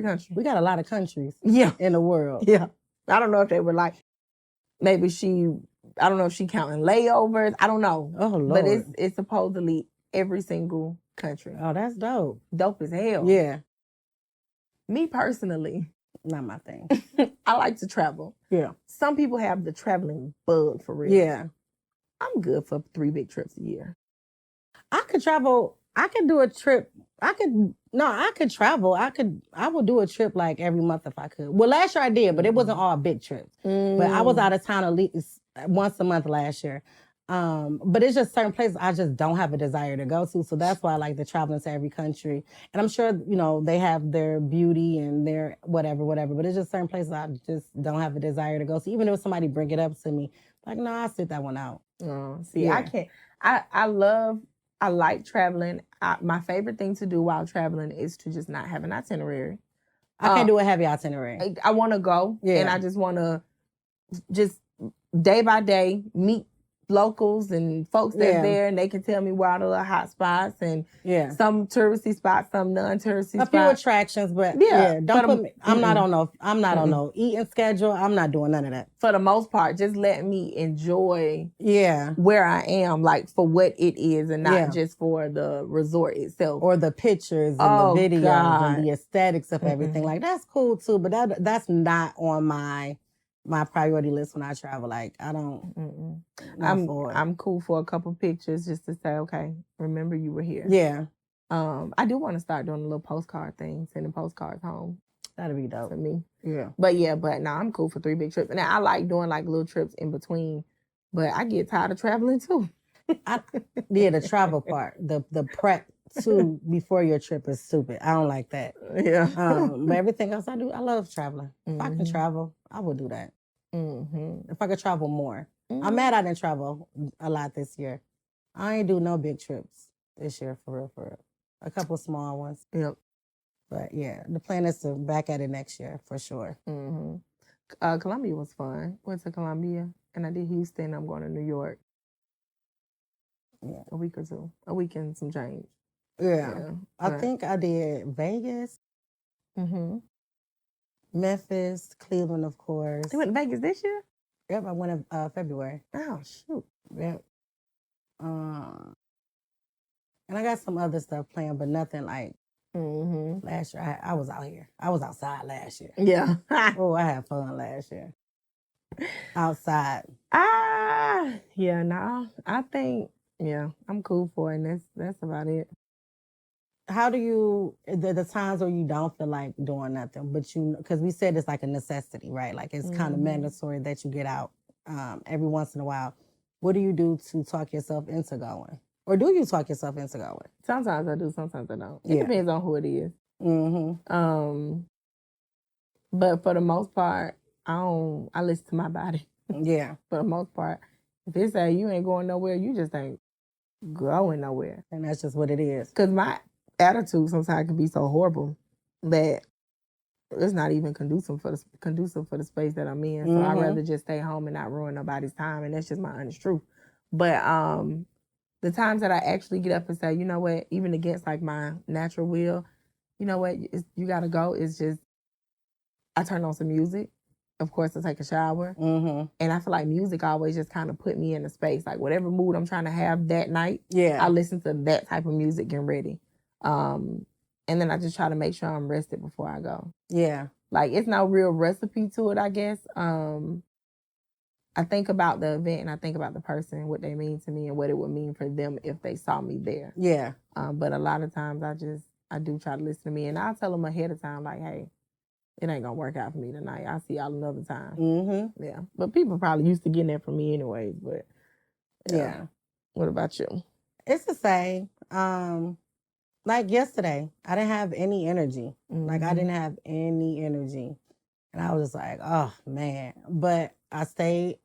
country. We got a lot of countries in the world. Yeah. I don't know if they were like, maybe I don't know if she counting layovers. I don't know. Oh, Lord. But it's supposedly every single country. Oh, that's dope. Dope as hell. Yeah. Me personally. Not my thing. I like to travel. Yeah. Some people have the traveling bug for real. Yeah. I'm good for 3 big trips a year. I could travel. I could do a trip. I could travel. I would do a trip like every month if I could. Well, last year I did, but it wasn't all big trips. But I was out of town at least once a month last year. But it's just certain places I just don't have a desire to go to. So that's why I like the traveling to every country. And I'm sure, they have their beauty and their whatever. But it's just certain places I just don't have a desire to go to. Even if somebody bring it up to me, like, no, I'll sit that one out. I can't. I like traveling. My favorite thing to do while traveling is to just not have an itinerary. I can't do a heavy itinerary. I want to go, and I just want to just day by day meet locals and folks that's there, and they can tell me where all the little hot spots and some touristy spots, some non-touristy spots. A few attractions, but don't put me. I'm not on no eating schedule. I'm not doing none of that. For the most part, just let me enjoy where I am, like for what it is, and not just for the resort itself or the pictures and the videos and the aesthetics of everything. Like that's cool too, but that's not on my priority list when I travel. Like I don't. I'm cool for a couple pictures just to say, okay, remember you were here. Yeah. I do want to start doing a little postcard thing, sending postcards home. That'd be dope for me. Yeah. But I'm cool for 3 big trips. And I like doing like little trips in between, but I get tired of traveling too. The travel part, the prep too before your trip is stupid. I don't like that. Yeah. But everything else I do, I love traveling. If I can travel, I would do that. If I could travel more. I'm mad I didn't travel a lot this year. I ain't do no big trips this year, for real. A couple small ones. Yep. But yeah, the plan is to back at it next year, for sure. Columbia was fun. Went to Columbia, and I did Houston. I'm going to New York. Yeah. A week or two. A week and some change. Yeah. I think I did Vegas. Memphis, Cleveland, of course. You went to Vegas this year? Yep, I went in February. Oh, shoot. Yep. And I got some other stuff planned, but nothing like last year. I was out here. I was outside last year. Yeah. Oh, I had fun last year. Outside. Yeah, no. I think, I'm cool for it, and that's about it. How do you, the times where you don't feel like doing nothing, but because we said it's like a necessity, right? Like it's kind of mandatory that you get out every once in a while. What do you do to talk yourself into going? Or do you talk yourself into going? Sometimes I do, sometimes I don't. It depends on who it is. But for the most part, I listen to my body. Yeah. For the most part. If it say you ain't going nowhere, you just ain't going nowhere. And that's just what it is. Because my attitude sometimes can be so horrible that it's not even conducive for the space that I'm in. So I'd rather just stay home and not ruin nobody's time, and that's just my honest truth. But the times that I actually get up and say, you know what, even against like my natural will, you know what, you gotta go, it's just I turn on some music. Of course, I take a shower. And I feel like music always just kind of put me in a space. Like whatever mood I'm trying to have that night, I listen to that type of music, get ready. And then I just try to make sure I'm rested before I go. Yeah. Like, it's no real recipe to it, I guess. I think about the event and I think about the person, what they mean to me and what it would mean for them if they saw me there. Yeah. But a lot of times I do try to listen to me, and I'll tell them ahead of time, like, hey, it ain't gonna work out for me tonight. I'll see y'all another time. Yeah. But people probably used to getting that from me anyways, but yeah. What about you? It's the same. Like yesterday, I didn't have any energy. Like I didn't have any energy. And I was just like, oh man. But I stayed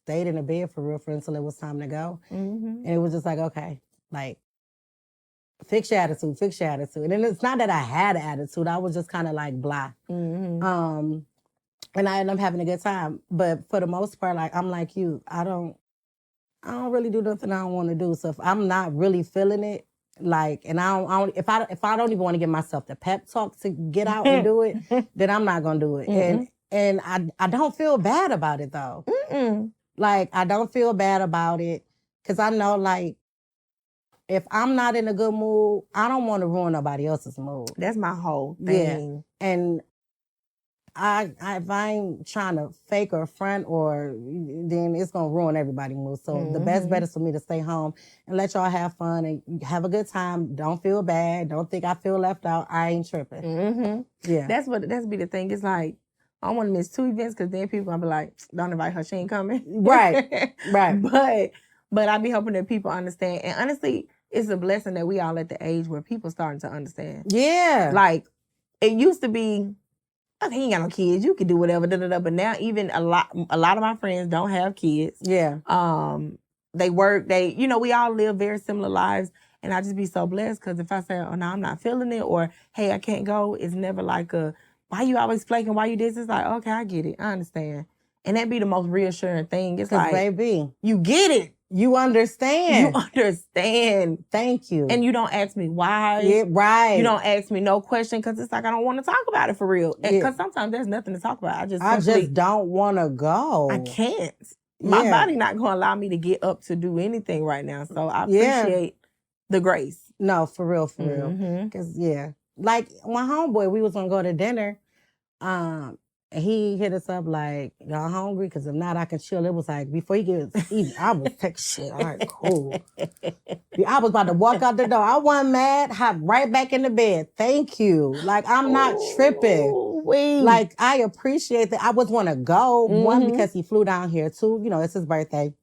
in the bed for real until it was time to go. And it was just like, okay, like fix your attitude. And it's not that I had an attitude. I was just kind of like blah. And I ended up having a good time. But for the most part, like I'm like you, I don't I don't really do nothing I don't want to do. So if I'm not really feeling it, like, and if I don't even want to give myself the pep talk to get out and do it, then I'm not gonna do it. And I don't feel bad about it though. Like, I don't feel bad about it because I know, like, if I'm not in a good mood, I don't want to ruin nobody else's mood. That's my whole thing. Yeah. And if I ain't trying to fake or front, then it's gonna ruin everybody's mood. So the best bet is for me to stay home and let y'all have fun and have a good time. Don't feel bad. Don't think I feel left out. I ain't tripping. Yeah. That's be the thing. It's like, I don't want to miss 2 events because then people gonna be like, don't invite her, she ain't coming. Right. But I be hoping that people understand. And honestly, it's a blessing that we all at the age where people starting to understand. Yeah. Like, it used to be, okay, you ain't got no kids, you can do whatever, but now even a lot of my friends don't have kids. Yeah. They work, we all live very similar lives, and I just be so blessed because if I say, oh, no, I'm not feeling it, or, hey, I can't go, it's never like why you always flaking, why you this? It's like, okay, I get it, I understand. And that be the most reassuring thing. It's like, baby, you get it. You understand. You understand. Thank you. And you don't ask me why. Yeah, right. You don't ask me no question because it's like I don't want to talk about it for real. Because sometimes there's nothing to talk about. I just don't want to go. I can't. My body not going to allow me to get up to do anything right now. So I appreciate the grace. No, for real. Because, like my homeboy, we was going to go to dinner. He hit us up like, y'all hungry? Because if not, I can chill. It was like, before he gets eaten, I was take shit. All right, cool. I was about to walk out the door. I wasn't mad. Hop right back in the bed. Thank you. Like, I'm not tripping. Like, I appreciate that. I was want to go. One, because he flew down here. Two, it's his birthday.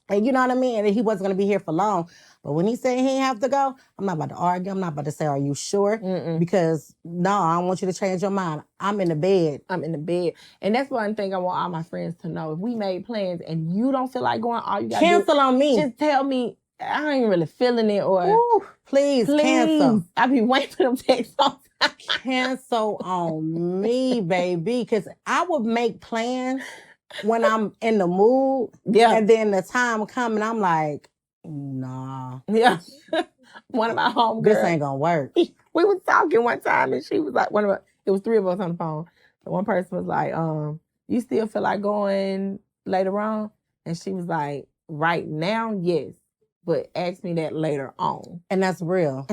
And you know what I mean? And he wasn't going to be here for long. But when he said he didn't have to go, I'm not about to argue. I'm not about to say, are you sure? Because, no, I don't want you to change your mind. I'm in the bed. And that's one thing I want all my friends to know. If we made plans and you don't feel like going, all you got to cancel on me. Just tell me, I ain't really feeling it. Or ooh, please cancel. I be waiting for them texts. Cancel on me, baby. Because I would make plans when I'm in the mood. Yeah. And then the time come and I'm like, nah. Yeah. One of my homegirls. This ain't gonna work. We was talking one time and she was like, it was 3 of us on the phone. And one person was like, you still feel like going later on? And she was like, right now, yes. But ask me that later on. And that's real.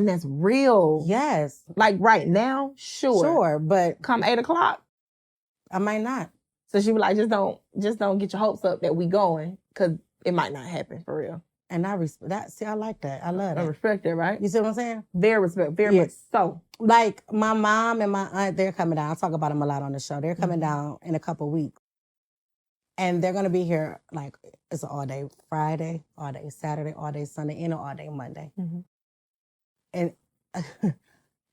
Yes. Like right now, sure. Sure, but come 8 o'clock, I might not. So she was like, just don't get your hopes up that we going, because it might not happen for real. And I respect that. See, I like that. I love that. I respect that, right? You see what I'm saying? Very much so. Like my mom and my aunt, they're coming down. I talk about them a lot on the show. They're coming down in a couple weeks. And they're going to be here, like, it's an all-day Friday, all-day Saturday, all-day Sunday, and an all-day Monday. And,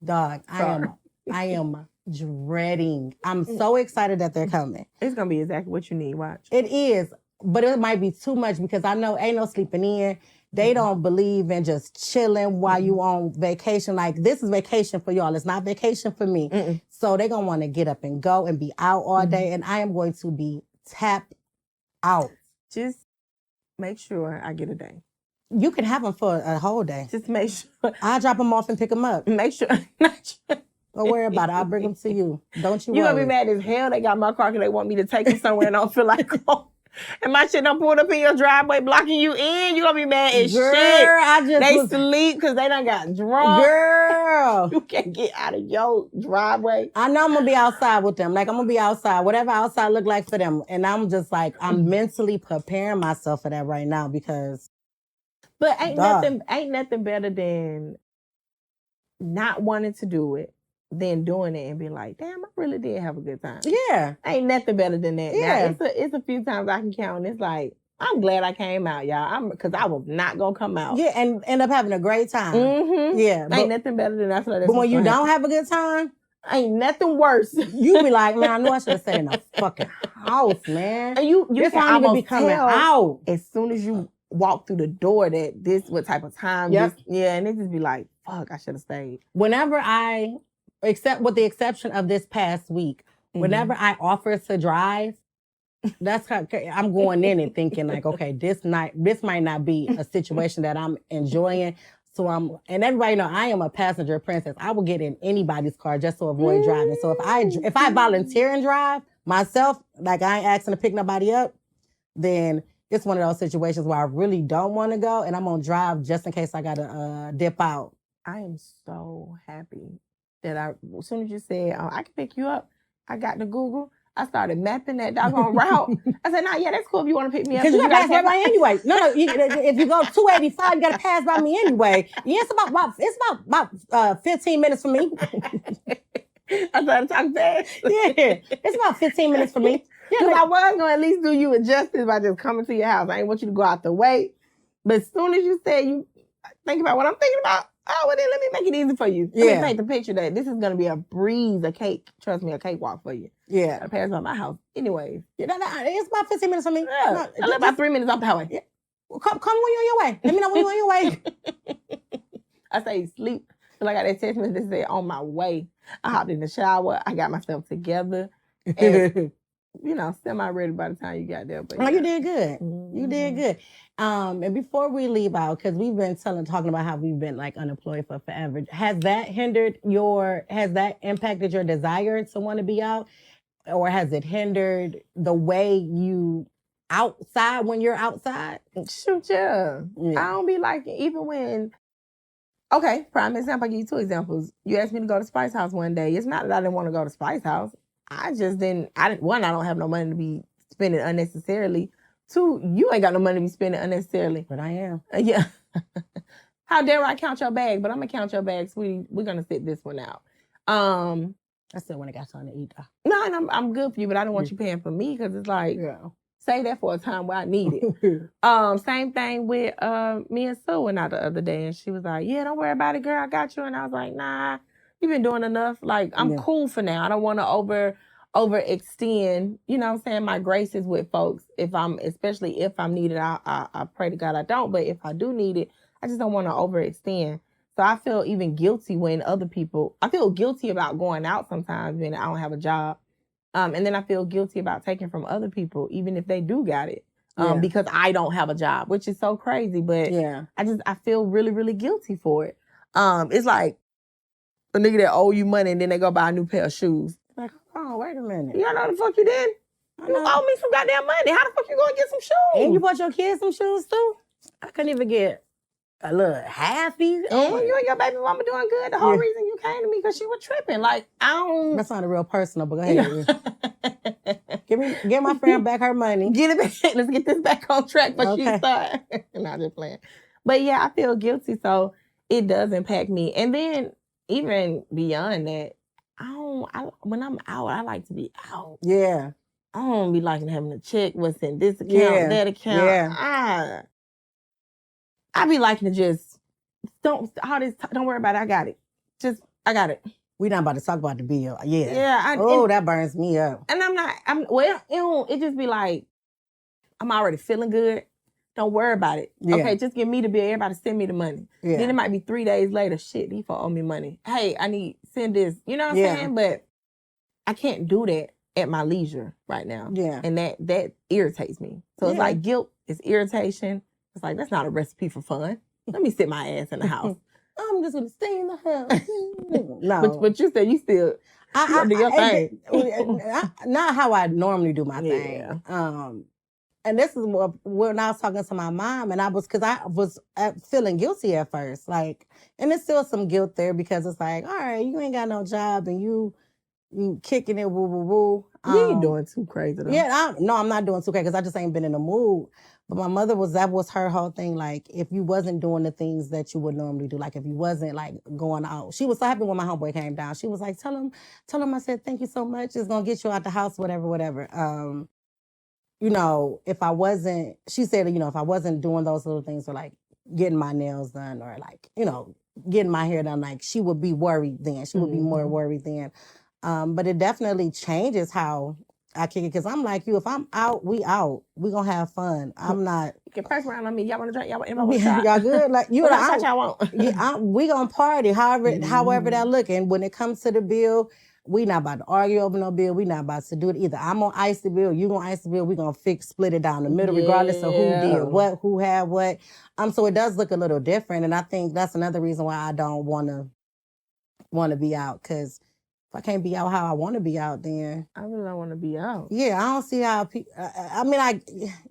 dog, I am dreading. I'm so excited that they're coming. It's going to be exactly what you need, watch. It is, but it might be too much because I know ain't no sleeping in. They don't believe in just chilling while you on vacation. Like, this is vacation for y'all. It's not vacation for me. So they're going to want to get up and go and be out all day, and I am going to be tapped out. Just make sure I get a day. You can have them for a whole day. Just make sure. I'll drop them off and pick them up. Make sure. Don't worry about it. I'll bring them to you. Don't you worry. You're going to be mad as hell. They got my car because they want me to take them somewhere and I don't feel like going. And my shit done pulled up in your driveway blocking you in. You going to be mad as shit. They sleep because they done got drunk. Girl. You can't get out of your driveway. I know I'm going to be outside with them. Like, I'm going to be outside. Whatever outside look like for them. And I'm just like, I'm mentally preparing myself for that right now because. But ain't nothing better than not wanting to do it, than doing it and be like, damn, I really did have a good time. Yeah. Ain't nothing better than that. Yeah. Now, it's a few times I can count, and it's like, I'm glad I came out, y'all. Because I was not going to come out. Yeah, and end up having a great time. Yeah. Ain't nothing better than that. But when you don't have a good time, ain't nothing worse. You be like, man, I knew I should have stayed in the fucking house, man. And you this can't even be coming out. As soon as you walk through the door that this what type of time. Yep. And it just be like, fuck, I should have stayed. Whenever except with the exception of this past week, whenever I offer to drive, That's how I'm going in and thinking like, okay, this might not be a situation that I'm enjoying. So and everybody know I am a passenger princess. I will get in anybody's car just to avoid driving. So if I volunteer and drive myself, like I ain't asking to pick nobody up, then it's one of those situations where I really don't want to go, and I'm gonna drive just in case I gotta dip out. I am so happy that as soon as you said I can pick you up, I got to Google. I started mapping that doggone route. I said, "Nah, yeah, that's cool if you want to pick me up." Because you got to pass by me anyway. No, if you go 285, you got to pass by me anyway. Yeah, it's about 15 minutes for me. I started talking fast. Yeah, it's about 15 minutes for me. Because I was going to at least do you a justice by just coming to your house. I ain't want you to go out the way. But as soon as you said you think about what I'm thinking about, oh, well then let me make it easy for you. Let me paint the picture that this is going to be a breeze, a cake. Trust me, a cakewalk for you. Yeah. I pass by my house. Anyways. Yeah, it's about 15 minutes for me. Yeah. I live about 3 minutes off the highway. Yeah. Well, come when you're on your way. Let me know when you're on your way. I say sleep. So I got that text message that said on my way. I hopped in the shower. I got myself together. And, semi-ready by the time you got there. But you did good. Mm-hmm. You did good. And before we leave out, because we've been talking about how we've been like unemployed for forever, has that impacted your desire to want to be out? Or has it hindered the way you outside when you're outside? Shoot, yeah. I don't be like it, even when... Okay, prime example, I'll give you 2 examples. You asked me to go to Spice House one day. It's not that I didn't want to go to Spice House. I just didn't, one, I don't have no money to be spending unnecessarily. 2, you ain't got no money to be spending unnecessarily. But I am. Yeah. How dare I count your bag? But I'm going to count your bag, sweetie. We're going to sit this one out. I still want to got something to eat, though. No, and I'm good for you, but I don't want you paying for me because it's like, save that for a time where I need it. Same thing with me and Sue went out the other day, and she was like, yeah, don't worry about it, girl. I got you. And I was like, nah, you've been doing enough. Like, I'm cool for now. I don't want to overextend, you know what I'm saying, my graces with folks. Especially if I'm needed, I pray to God I don't. But if I do need it, I just don't want to overextend. So I feel even guilty when I feel guilty about going out sometimes when I don't have a job. And then I feel guilty about taking from other people, even if they do got it, because I don't have a job, which is so crazy. But I feel really, really guilty for it. It's like a nigga that owe you money and then they go buy a new pair of shoes. Like, oh, wait a minute. You know the fuck you did? You owe me some goddamn money. How the fuck you gonna get some shoes? And you bought your kids some shoes too? I couldn't even get a little halfy. Oh, you and your baby mama doing good. The whole reason you came to me because she was tripping. Like, I don't... That sounded real personal, but go ahead. Give my friend back her money. Get it back. Let's get this back on track before she start. Not just playing. But yeah, I feel guilty, so it does impact me. And then even beyond that, when I'm out, I like to be out. Yeah. I don't be liking having to check what's in this account, that account. Yeah. I be liking to just don't worry about it. I got it. I got it. We not about to talk about the bill. Yeah. Yeah. That burns me up. And it just be like, I'm already feeling good. Don't worry about it. Yeah. Okay, just give me the bill. Everybody send me the money. Yeah. Then it might be 3 days later. Shit, these folks owe me money. Hey, send this. You know what I'm saying? But I can't do that at my leisure right now. Yeah. And that irritates me. So it's like guilt, it's irritation. It's like, that's not a recipe for fun. Let me sit my ass in the house. I'm just going to stay in the house. No. But you said you still do your thing. Not how I normally do my thing. And this is when I was talking to my mom, and I was feeling guilty at first. Like, and there's still some guilt there because it's like, all right, you ain't got no job and you kicking it, woo, woo, woo. You ain't doing too crazy though. Yeah, I'm not doing too crazy because I just ain't been in the mood. But my mother that was her whole thing. Like, if you wasn't doing the things that you would normally do, like if you wasn't like going out, she was so happy when my homeboy came down. She was like, tell him I said, thank you so much. It's going to get you out the house, whatever. If I wasn't, she said, if I wasn't doing those little things or like getting my nails done or like, getting my hair done, like she would be worried then. She would be more worried then. But it definitely changes how I kick it because I'm like you. If I'm out, we out. We gonna have fun. I'm not. You can press around on me. Y'all want to drink? Y'all want to shot? Y'all good? Like you? What y'all want? We gonna party. However that look. And when it comes to the bill, We not about to argue over no bill. We not about to do it either. I'm gonna ice the bill. You gonna ice the bill. We gonna split it down the middle, regardless of who did what, who had what. So it does look a little different, and I think that's another reason why I don't wanna be out, because if I can't be out how I want to be out, then I really don't want to be out. Yeah, I don't see how people.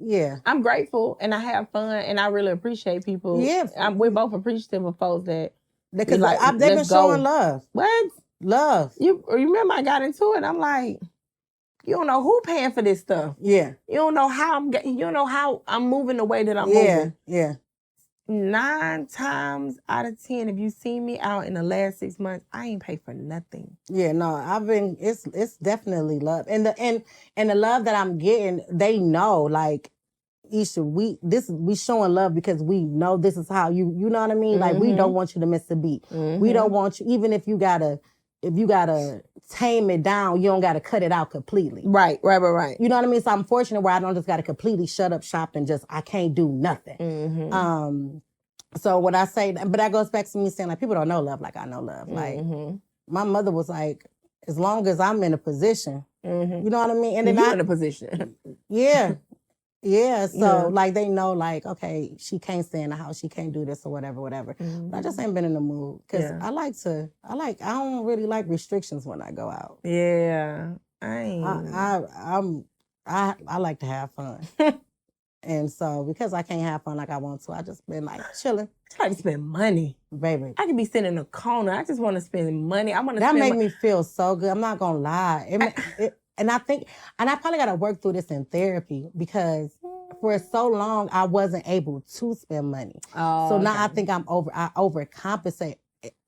Yeah. I'm grateful and I have fun and I really appreciate people. Yeah, we're both appreciative of folks that because they've been showing love. What? Love. You remember I got into it? I'm like, you don't know who paying for this stuff. Yeah. You don't know how I'm moving the way that I'm moving. Yeah. 9 times out of 10, if you see me out in the last 6 months, I ain't paid for nothing. Yeah, no, it's definitely love. And the love that I'm getting, they know, like, Isha, we showing love because we know this is how you know what I mean? Like, we don't want you to miss a beat. We don't want you, even if you gotta tame it down, you don't gotta cut it out completely. Right. You know what I mean? So I'm fortunate where I don't just gotta completely shut up shop and just, I can't do nothing. So when I say that, but that goes back to me saying, like, people don't know love like I know love. Like, my mother was like, as long as I'm in a position, you know what I mean? And then you're in a position. Yeah, so like they know, like, okay, she can't stay in the house, she can't do this or whatever. But I just ain't been in the mood because I don't really like restrictions when I go out. Yeah, I like to have fun, and so because I can't have fun like I want to, I just been like chilling. I like to spend money, baby. I could be sitting in a corner. I just want to spend money. I want to. That make me feel so good. I'm not gonna lie. And I think, and I probably got to work through this in therapy because for so long I wasn't able to spend money. So now I think I overcompensate.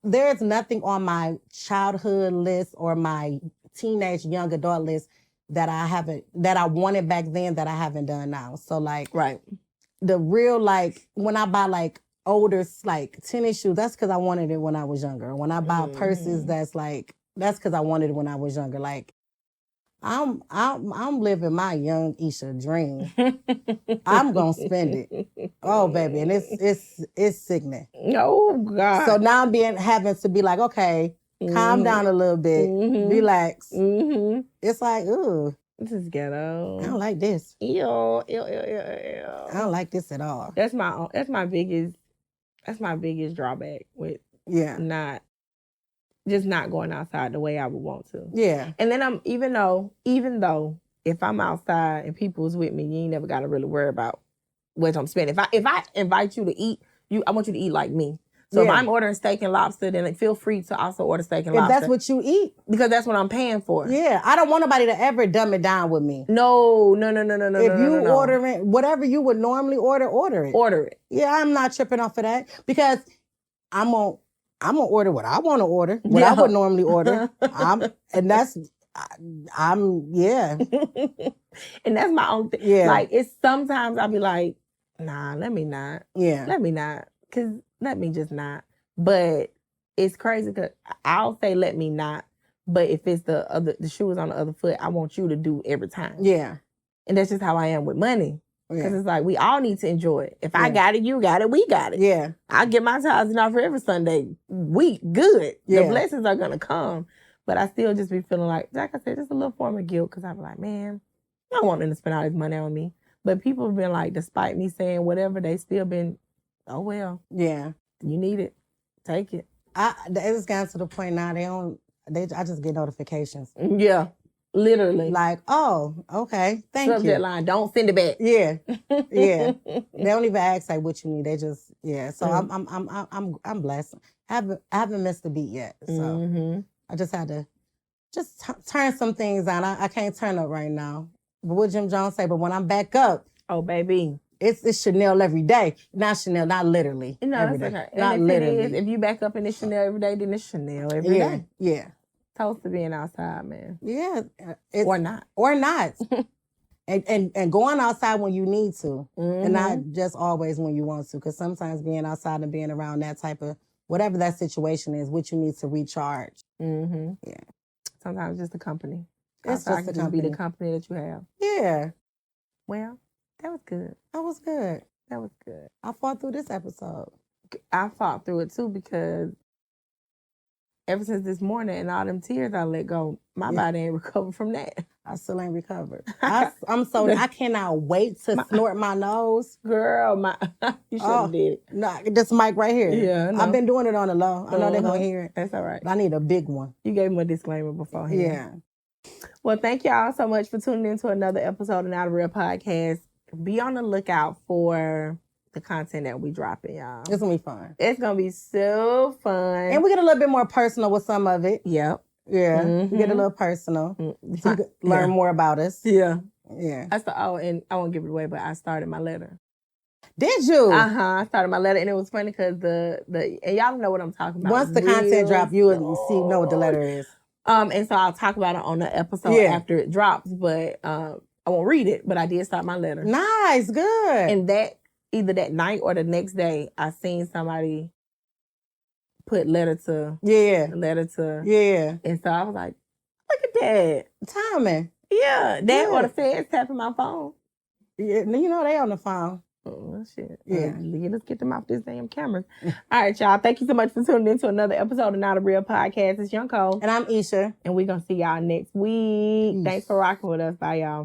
There's nothing on my childhood list or my teenage young adult list that I wanted back then that I haven't done now. So like, the real, like, when I buy like older, like tennis shoes, that's because I wanted it when I was younger. When I buy purses, that's because I wanted it when I was younger. Like, I'm living my young Isha dream. I'm gonna spend it. Oh, baby, and it's sickening. Oh God. So now I'm having to be like, okay, calm down a little bit, relax. It's like, ooh, this is ghetto. I don't like this. Ew. I don't like this at all. That's my biggest drawback with not going outside the way I would want to. Yeah. And then even though if I'm outside and people's with me, you ain't never gotta really worry about what I'm spending. If I invite you to eat, I want you to eat like me. So if I'm ordering steak and lobster, then feel free to also order steak and lobster. If that's what you eat. Because that's what I'm paying for. Yeah. I don't want nobody to ever dumb it down with me. No. If you ordering whatever you would normally order it. Order it. Yeah, I'm not tripping off of that because I'm gonna order what I want to order, what I would normally order. And that's my own thing. Yeah. Like, it's sometimes I'll be like, nah, let me not. Yeah. Let me not. Because let me just not. But it's crazy because I'll say let me not. But if it's the shoe is on the other foot, I want you to do every time. Yeah. And that's just how I am with money. Because it's like, we all need to enjoy it. If I got it, you got it, we got it. Yeah. I get my tithing off for every Sunday. We good. Yeah. The blessings are going to come. But I still just be feeling like I said, just a little form of guilt because I'm like, man, I don't want them to spend all this money on me. But people have been like, despite me saying whatever, they still been, oh, well. Yeah. You need it. Take it. It's gotten to the point now, I just get notifications. Yeah. Literally. Like, oh, okay, thank you. Subject line, don't send it back. Yeah. Yeah. They don't even ask like what you need. They just, So I'm blessed. I haven't missed a beat yet. So I just had to turn some things down. I can't turn up right now. But what Jim Jones say, but when I'm back up, oh baby, it's Chanel every day. Not Chanel, not literally. No, every day. Okay. Not literally. If you back up and it's Chanel every day, then it's Chanel every day. Yeah. Toast to being outside, man. Yeah. Or not. And going outside when you need to. And not just always when you want to. Because sometimes being outside and being around that type of, whatever that situation is, what you need to recharge. Yeah. Sometimes just the company. It's outside just the company. Be the company that you have. Yeah. Well, that was good. That was good. I fought through this episode. I fought through it too because ever since this morning and all them tears I let go, my body ain't recovered from that. I still ain't recovered. I cannot wait to snort my nose. Girl, you should have did it. No, this mic right here. Yeah, I know. I've been doing it on the low. I know they're going to hear it. That's all right. But I need a big one. You gave them a disclaimer beforehand. Yeah. Well, thank y'all so much for tuning in to another episode of Not a Real Podcast. Be on the lookout for the content that we dropping, y'all. It's going to be fun. It's going to be so fun. And we get a little bit more personal with some of it. Yep. Yeah. We get a little personal. So you can learn more about us. Yeah. Yeah. And I won't give it away, but I started my letter. Did you? I started my letter, and it was funny because and y'all know what I'm talking about. Once the content drop, you will know what the letter is. And so I'll talk about it on the episode after it drops, but I won't read it, but I did start my letter. Nice, good. And that, either that night or the next day, I seen somebody put letter to. Yeah. And so I was like, look at that. Timing. Yeah. That or the feds tapping my phone. Yeah, you know they on the phone. Oh, shit. Yeah. Let's get them off this damn camera. All right, y'all. Thank you so much for tuning in to another episode of Not a Real Podcast. It's Young Cole. And I'm Isha. And we're going to see y'all next week. Thanks for rocking with us. Bye, y'all.